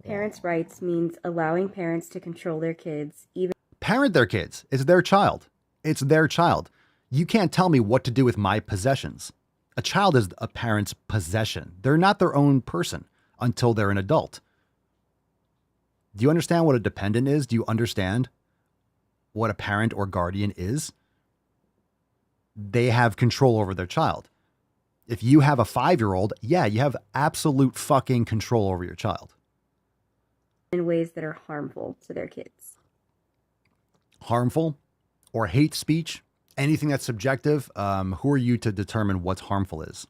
parents' rights means allowing parents to control their kids, even Parent their kids. It's their child. It's their child. You can't tell me what to do with my possessions. A child is a parent's possession. They're not their own person until they're an adult. Do you understand what a dependent is? Do you understand what a parent or guardian is? They have control over their child. If you have a 5-year-old, yeah, you have absolute fucking control over your child. in ways that are harmful to their kids. Harmful or hate speech, anything that's subjective, who are you to determine what's harmful is?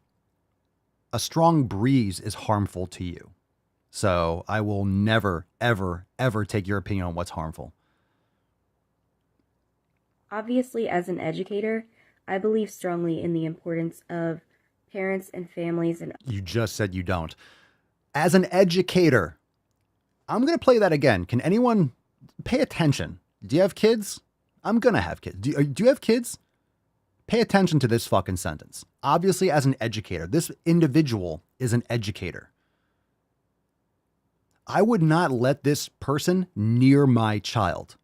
A strong breeze is harmful to you. So I will never, ever, ever take your opinion on what's harmful. Obviously, as an educator, I believe strongly in the importance of parents and families and... You just said you don't. As an educator, I'm going to play that again. Can anyone pay attention? Do you have kids? I'm going to have kids. Do you have kids? Pay attention to this fucking sentence. Obviously, as an educator, this individual is an educator. I would not let this person near my child.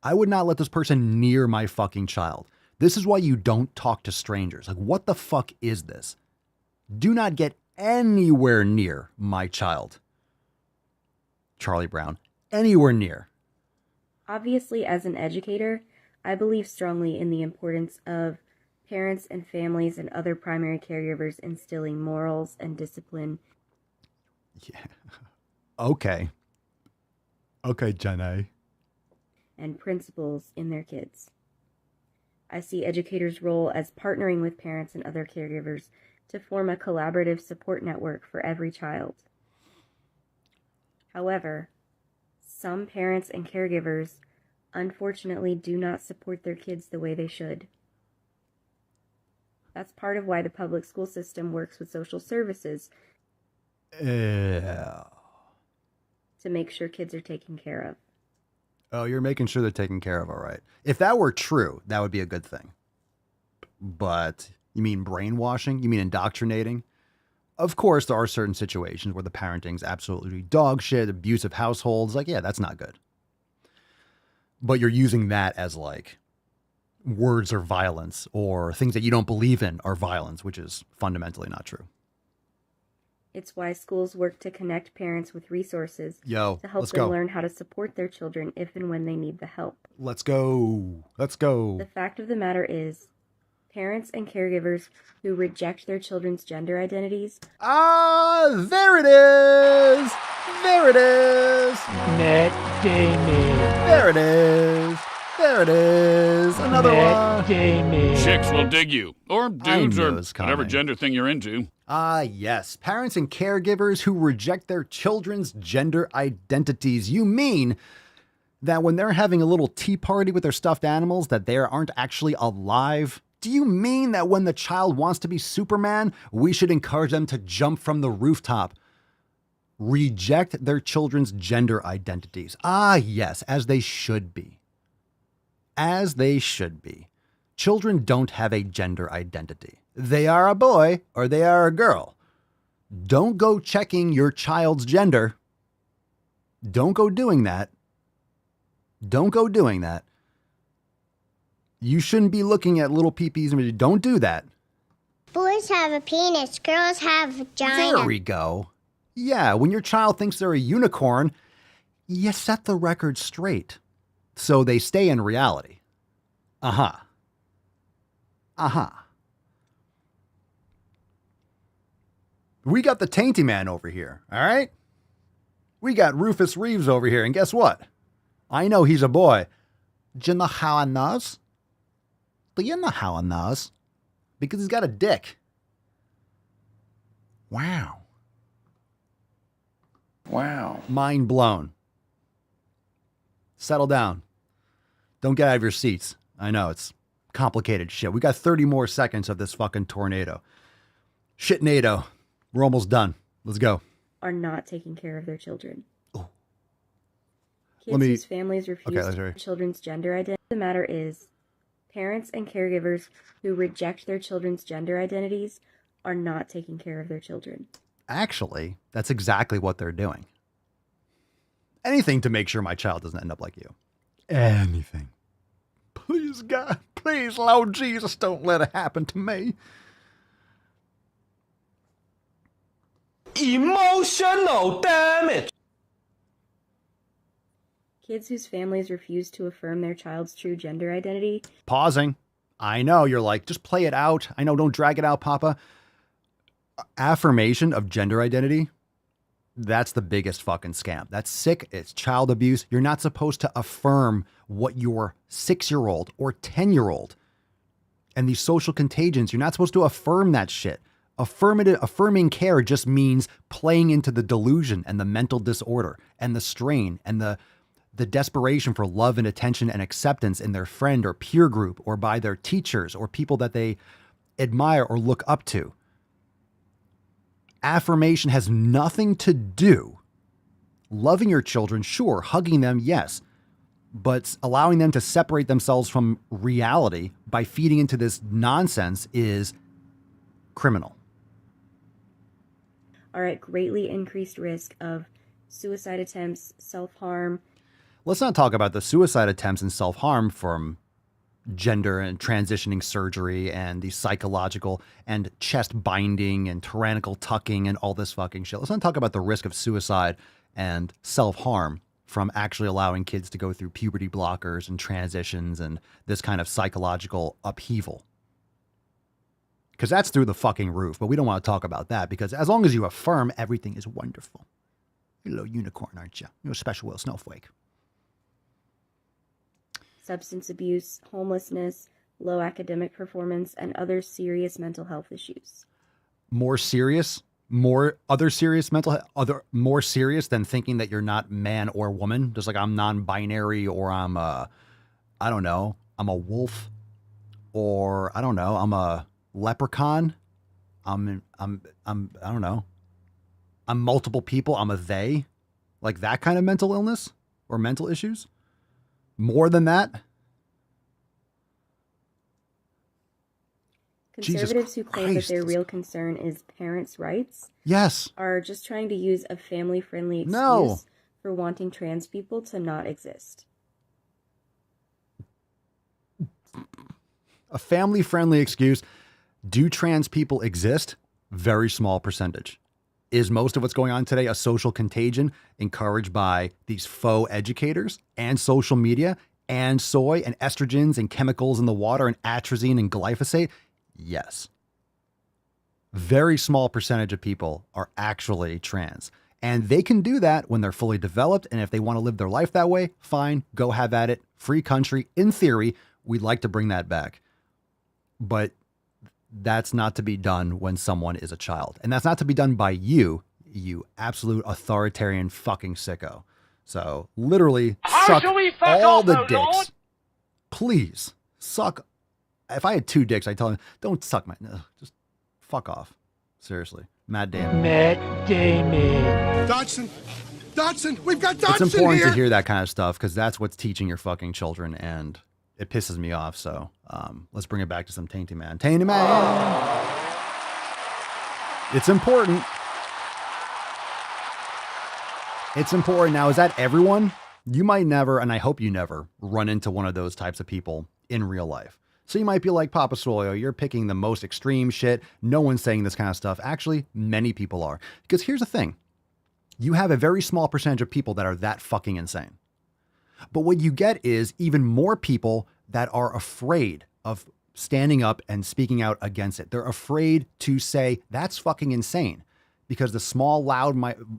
I would not let this person near my fucking child. This is why you don't talk to strangers. Like, what the fuck is this? Do not get anywhere near my child. Charlie Brown. Anywhere near. Obviously, as an educator, I believe strongly in the importance of parents and families and other primary caregivers instilling morals and discipline. Yeah. Okay. Okay, Jenny. And principles in their kids. I see educators' role as partnering with parents and other caregivers to form a collaborative support network for every child. However, some parents and caregivers unfortunately do not support their kids the way they should. That's part of why the public school system works with social services to make sure kids are taken care of. Oh, you're making sure they're taken care of, all right. If that were true, that would be a good thing. But you mean brainwashing? You mean indoctrinating? Of course, there are certain situations where the parenting's absolutely dog shit, abusive households. Like, yeah, that's not good. But you're using that as like words are violence or things that you don't believe in are violence, which is fundamentally not true. It's why schools work to connect parents with resources to help them learn how to support their children if and when they need the help. Let's go. Let's go. The fact of the matter is, parents and caregivers who reject their children's gender identities... There it is! There it is! Matt Damon. There it is! There it is! Another Matt one! Damon. Chicks will dig you. Or dudes, or it's whatever coming. gender thing you're into. Yes. Parents and caregivers who reject their children's gender identities. You mean that when they're having a little tea party with their stuffed animals that they aren't actually alive? Do you mean that when the child wants to be Superman, we should encourage them to jump from the rooftop? Reject their children's gender identities. Yes, as they should be. As they should be. Children don't have a gender identity. They are a boy or they are a girl. Don't go checking your child's gender. Don't go doing that. Don't go doing that. You shouldn't be looking at little peepees. Don't do that. Boys have a penis, girls have a vagina. There we go. Yeah, when your child thinks they're a unicorn, you set the record straight. So they stay in reality. We got the Tainty Man over here, all right? We got Rufus Reeves over here, and guess what? I know he's a boy. Do you know how I knows? Do you know how I knows? Because he's got a dick. Wow. Wow. Mind blown. Settle down. Don't get out of your seats. I know, it's complicated shit. We got 30 more seconds of this fucking tornado. Shitnado. We're almost done. Let's go. Are not taking care of their children. Oh. Kids whose families refuse okay, their children's gender identity. The matter is, parents and caregivers who reject their children's gender identities are not taking care of their children. Actually, that's exactly what they're doing. Anything to make sure my child doesn't end up like you. Anything. Please, God. Please, Lord Jesus, don't let it happen to me. Emotional damage. Kids whose families refuse to affirm their child's true gender identity. Pausing. I know, you're like, just play it out. I know, don't drag it out, Papa. Affirmation of gender identity, that's the biggest fucking scam. That's sick. It's child abuse. You're not supposed to affirm what your 6-year-old or 10-year-old and these social contagions, you're not supposed to affirm that shit. Affirming care just means playing into the delusion and the mental disorder and the strain and the desperation for love and attention and acceptance in their friend or peer group or by their teachers or people that they admire or look up to. Affirmation has nothing to do. Loving your children, sure. Hugging them, yes. But allowing them to separate themselves from reality by feeding into this nonsense is criminal. Are at greatly increased risk of suicide attempts, self-harm. Let's not talk about the suicide attempts and self-harm from gender and transitioning surgery and the psychological and chest binding and tyrannical tucking and all this fucking shit. Let's not talk about the risk of suicide and self-harm from actually allowing kids to go through puberty blockers and transitions and this kind of psychological upheaval. Because that's through the fucking roof, but we don't want to talk about that because as long as you affirm everything is wonderful. You're a little unicorn, aren't you? You're a special little snowflake. Substance abuse, homelessness, low academic performance, and other serious mental health issues. More serious than thinking that you're not man or woman, just like I'm non-binary or I'm I'm a wolf or I don't know, I'm a leprechaun. I'm multiple people, I'm a they. Like that kind of mental illness or mental issues. More than that? Conservatives who claim that their real concern is parents' rights, yes, are just trying to use a family-friendly excuse for wanting trans people to not exist. A family-friendly excuse. Do trans people exist? Very small percentage. Is most of what's going on today a social contagion encouraged by these faux educators and social media and soy and estrogens and chemicals in the water and atrazine and glyphosate? Yes. Very small percentage of people are actually trans. And they can do that when they're fully developed. And if they want to live their life that way, fine, go have at it. Free country. In theory, we'd like to bring that back. But that's not to be done when someone is a child. And that's not to be done by you, you absolute authoritarian fucking sicko. So literally suck all the dicks. Please suck. If I had 2 dicks, I'd tell him, don't suck my, no, just fuck off. Seriously. Matt Damon. Matt Damon. Dodson, we've got Dodson It's important here. to hear that kind of stuff because that's what's teaching your fucking children and it pisses me off. So let's bring it back to some Tainty Man. Tainty Man. It's important. It's important. Now, is that everyone? You might never, and I hope you never, run into one of those types of people in real life. So you might be like, Papa Swole, you're picking the most extreme shit. No one's saying this kind of stuff. Actually, many people are. Because here's the thing. You have a very small percentage of people that are that fucking insane. But what you get is even more people that are afraid of standing up and speaking out against it. They're afraid to say, that's fucking insane. Because the small, loud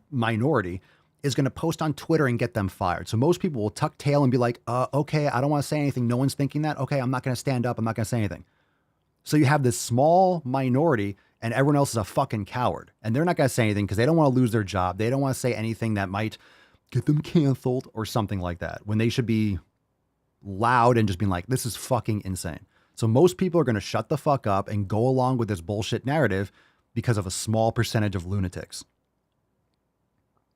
minority is going to post on Twitter and get them fired. So most people will tuck tail and be like, okay, I don't want to say anything. No one's thinking that. Okay, I'm not going to stand up. I'm not going to say anything. So you have this small minority and everyone else is a fucking coward. And they're not going to say anything because they don't want to lose their job. They don't want to say anything that might get them canceled or something like that when they should be loud and just being like, this is fucking insane. So most people are going to shut the fuck up and go along with this bullshit narrative because of a small percentage of lunatics.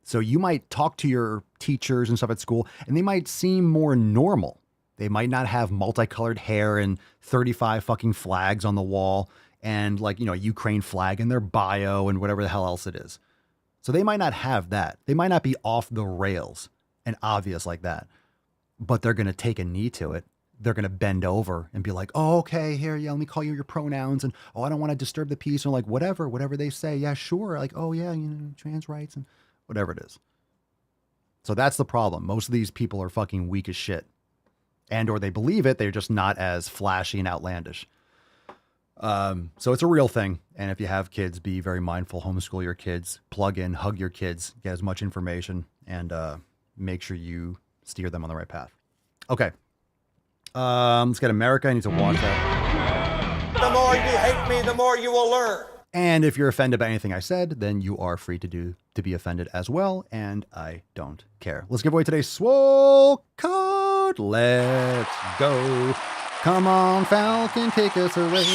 So you might talk to your teachers and stuff at school, and they might seem more normal. They might not have multicolored hair and 35 fucking flags on the wall and like, a Ukraine flag in their bio and whatever the hell else it is. So they might not have that. They might not be off the rails and obvious like that, but they're going to take a knee to it. They're going to bend over and be like, oh, okay, here, yeah, let me call you your pronouns. And, oh, I don't want to disturb the peace. And like, whatever they say. Yeah, sure. Like, oh yeah, trans rights and whatever it is. So that's the problem. Most of these people are fucking weak as shit. And, or they believe it. They're just not as flashy and outlandish. So it's a real thing. And if you have kids, be very mindful, homeschool your kids, plug in, hug your kids, get as much information, and make sure you steer them on the right path. Okay. Let's get America. I need to watch that. The more you hate me, the more you will learn. And if you're offended by anything I said, then you are free to be offended as well. And I don't care. Let's give away today's Swole code. Let's go. Come on, Falcon, take us away.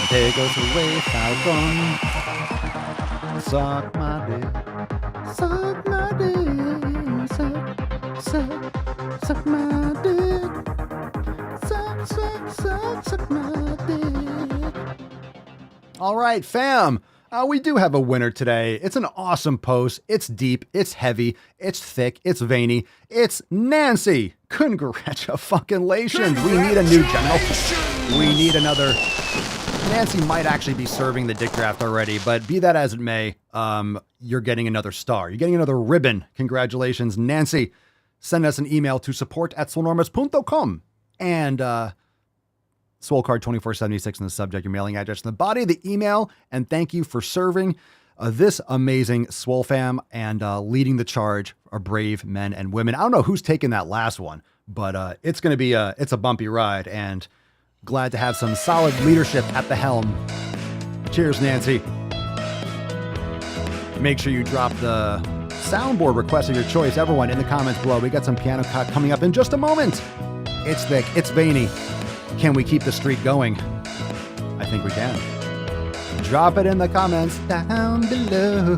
Take us away, Falcon. Suck my dick. Suck my dick. Suck my dick. Suck my dick. All right, fam. We do have a winner today. It's an awesome post. It's deep. It's heavy. It's thick. It's veiny. It's Nancy. Congratulations. We need a new general. We need another. Nancy might actually be serving the dick draft already, but be that as it may, you're getting another star. You're getting another ribbon. Congratulations, Nancy. Send us an email to support@swolenormous.com and Swole card 2476 in the subject, your mailing address in the body of the email. And thank you for serving this amazing Swole fam and leading the charge, our brave men and women. I don't know who's taking that last one, but it's going to be it's a bumpy ride, and glad to have some solid leadership at the helm. Cheers, Nancy. Make sure you drop the soundboard request of your choice, everyone, in the comments below. We got some piano coming up in just a moment. It's thick, it's veiny. Can we keep the streak going? I think we can. Drop it in the comments down below.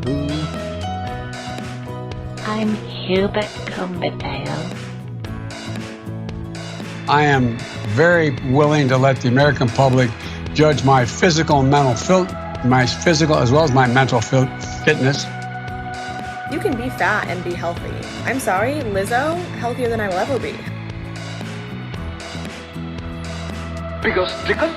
I'm Hubert Cumberdale. I am very willing to let the American public judge my physical and mental my physical as well as my mental fitness. You can be fat and be healthy. I'm sorry, Lizzo, healthier than I will ever be. Because stickers?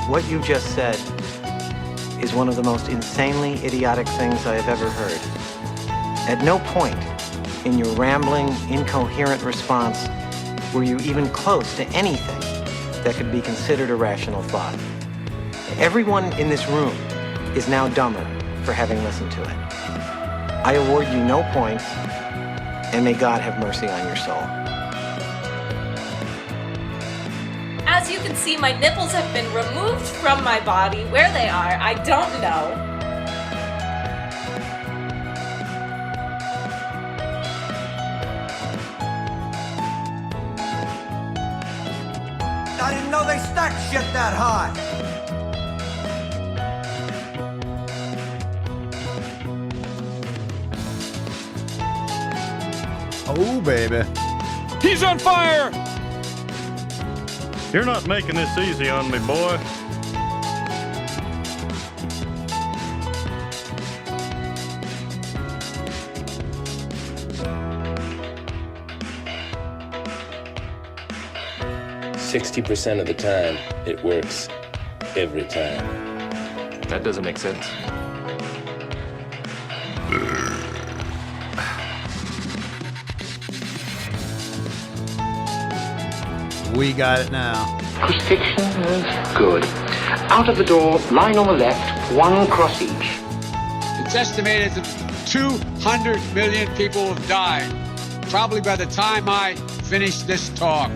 What you just said is one of the most insanely idiotic things I have ever heard. At no point in your rambling, incoherent response were you even close to anything that could be considered a rational thought. Everyone in this room is now dumber for having listened to it. I award you no points, and may God have mercy on your soul. As you can see, my nipples have been removed from my body. Where they are, I don't know. I didn't know they stacked shit that high. Oh, baby. He's on fire! You're not making this easy on me, boy. %60 of the time, it works every time. That doesn't make sense. We got it now. Crucifixion is good. Out of the door, line on the left, one cross each. It's estimated that 200 million people have died, probably by the time I finish this talk.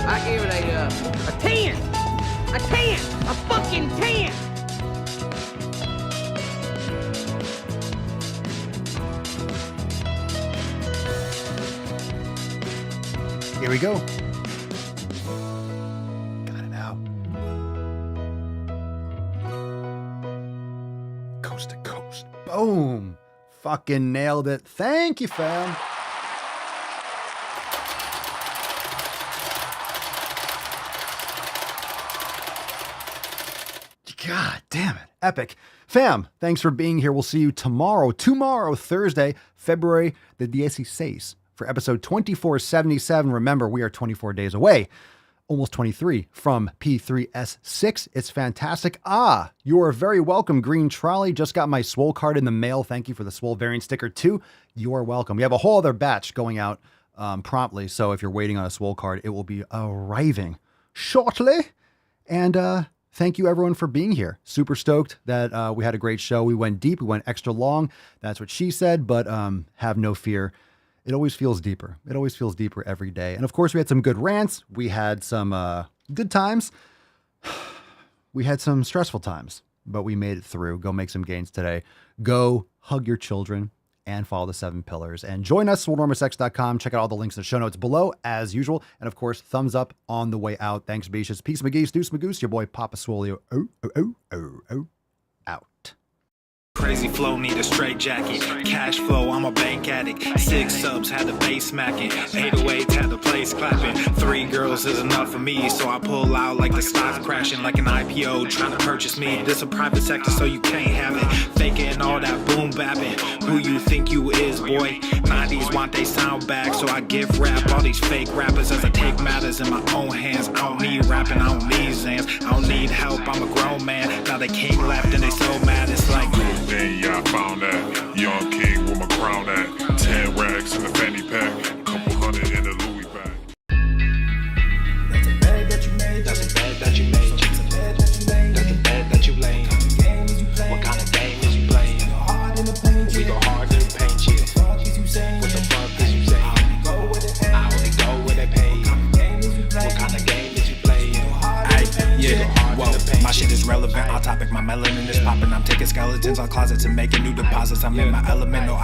I gave it a 10. A tan! A fucking tan! Here we go. Got it out. Coast to coast. Boom. Fucking nailed it. Thank you, fam. God damn it. Epic. Fam, thanks for being here. We'll see you tomorrow, Thursday, February the 16, for episode 2477. Remember, we are 24 days away, almost 23 from P3S6. It's fantastic. You are very welcome, Green Trolley. Just got my Swole card in the mail. Thank you for the Swole variant sticker too. You are welcome. We have a whole other batch going out promptly. So if you're waiting on a Swole card, it will be arriving shortly. And, thank you, everyone, for being here. Super stoked that we had a great show. We went deep. We went extra long. That's what she said. But have no fear. It always feels deeper. It always feels deeper every day. And, of course, we had some good rants. We had some good times. We had some stressful times. But we made it through. Go make some gains today. Go hug your children and follow the 7 pillars. And join us, swolenormousx.com. Check out all the links in the show notes below, as usual. And, of course, thumbs up on the way out. Thanks, Beaches. Peace, McGee's, Deuce Magoose, your boy, Papa Swolio. Out. Crazy flow, need a straight jacket. Cash flow, I'm a bank addict. 6 subs, had the bass smacking. 808s, had the place clapping. 3 girls is enough for me, so I pull out like the stocks crashing. Like an IPO, trying to purchase me. This a private sector, so you can't have it. Faking all that boom bapping. Who you think you is, boy? 90s want they sound back, so I give rap all these fake rappers as I take matters in my own hands. I don't need rapping, I don't need Zans. I don't need help, I'm a grown man. Now they king left and they so mad, it's like... Yeah, I found that. Young king with my crown at. 10 racks in the fanny pack. Couple hundred in the Louis bag. That's a bed that you made. That's a bed that you made. That's a bed that you made. That's a bed that you laid. What kind of game is you playing? We go hard in the paint, yeah. What the fuck is you saying? I only go where they pay. What kind of game is you playing? Yeah, whoa, my shit is relevant. Off topic, my melanin is popping. I'm taking skeletons out closets and making new deposits. I'm in my element, no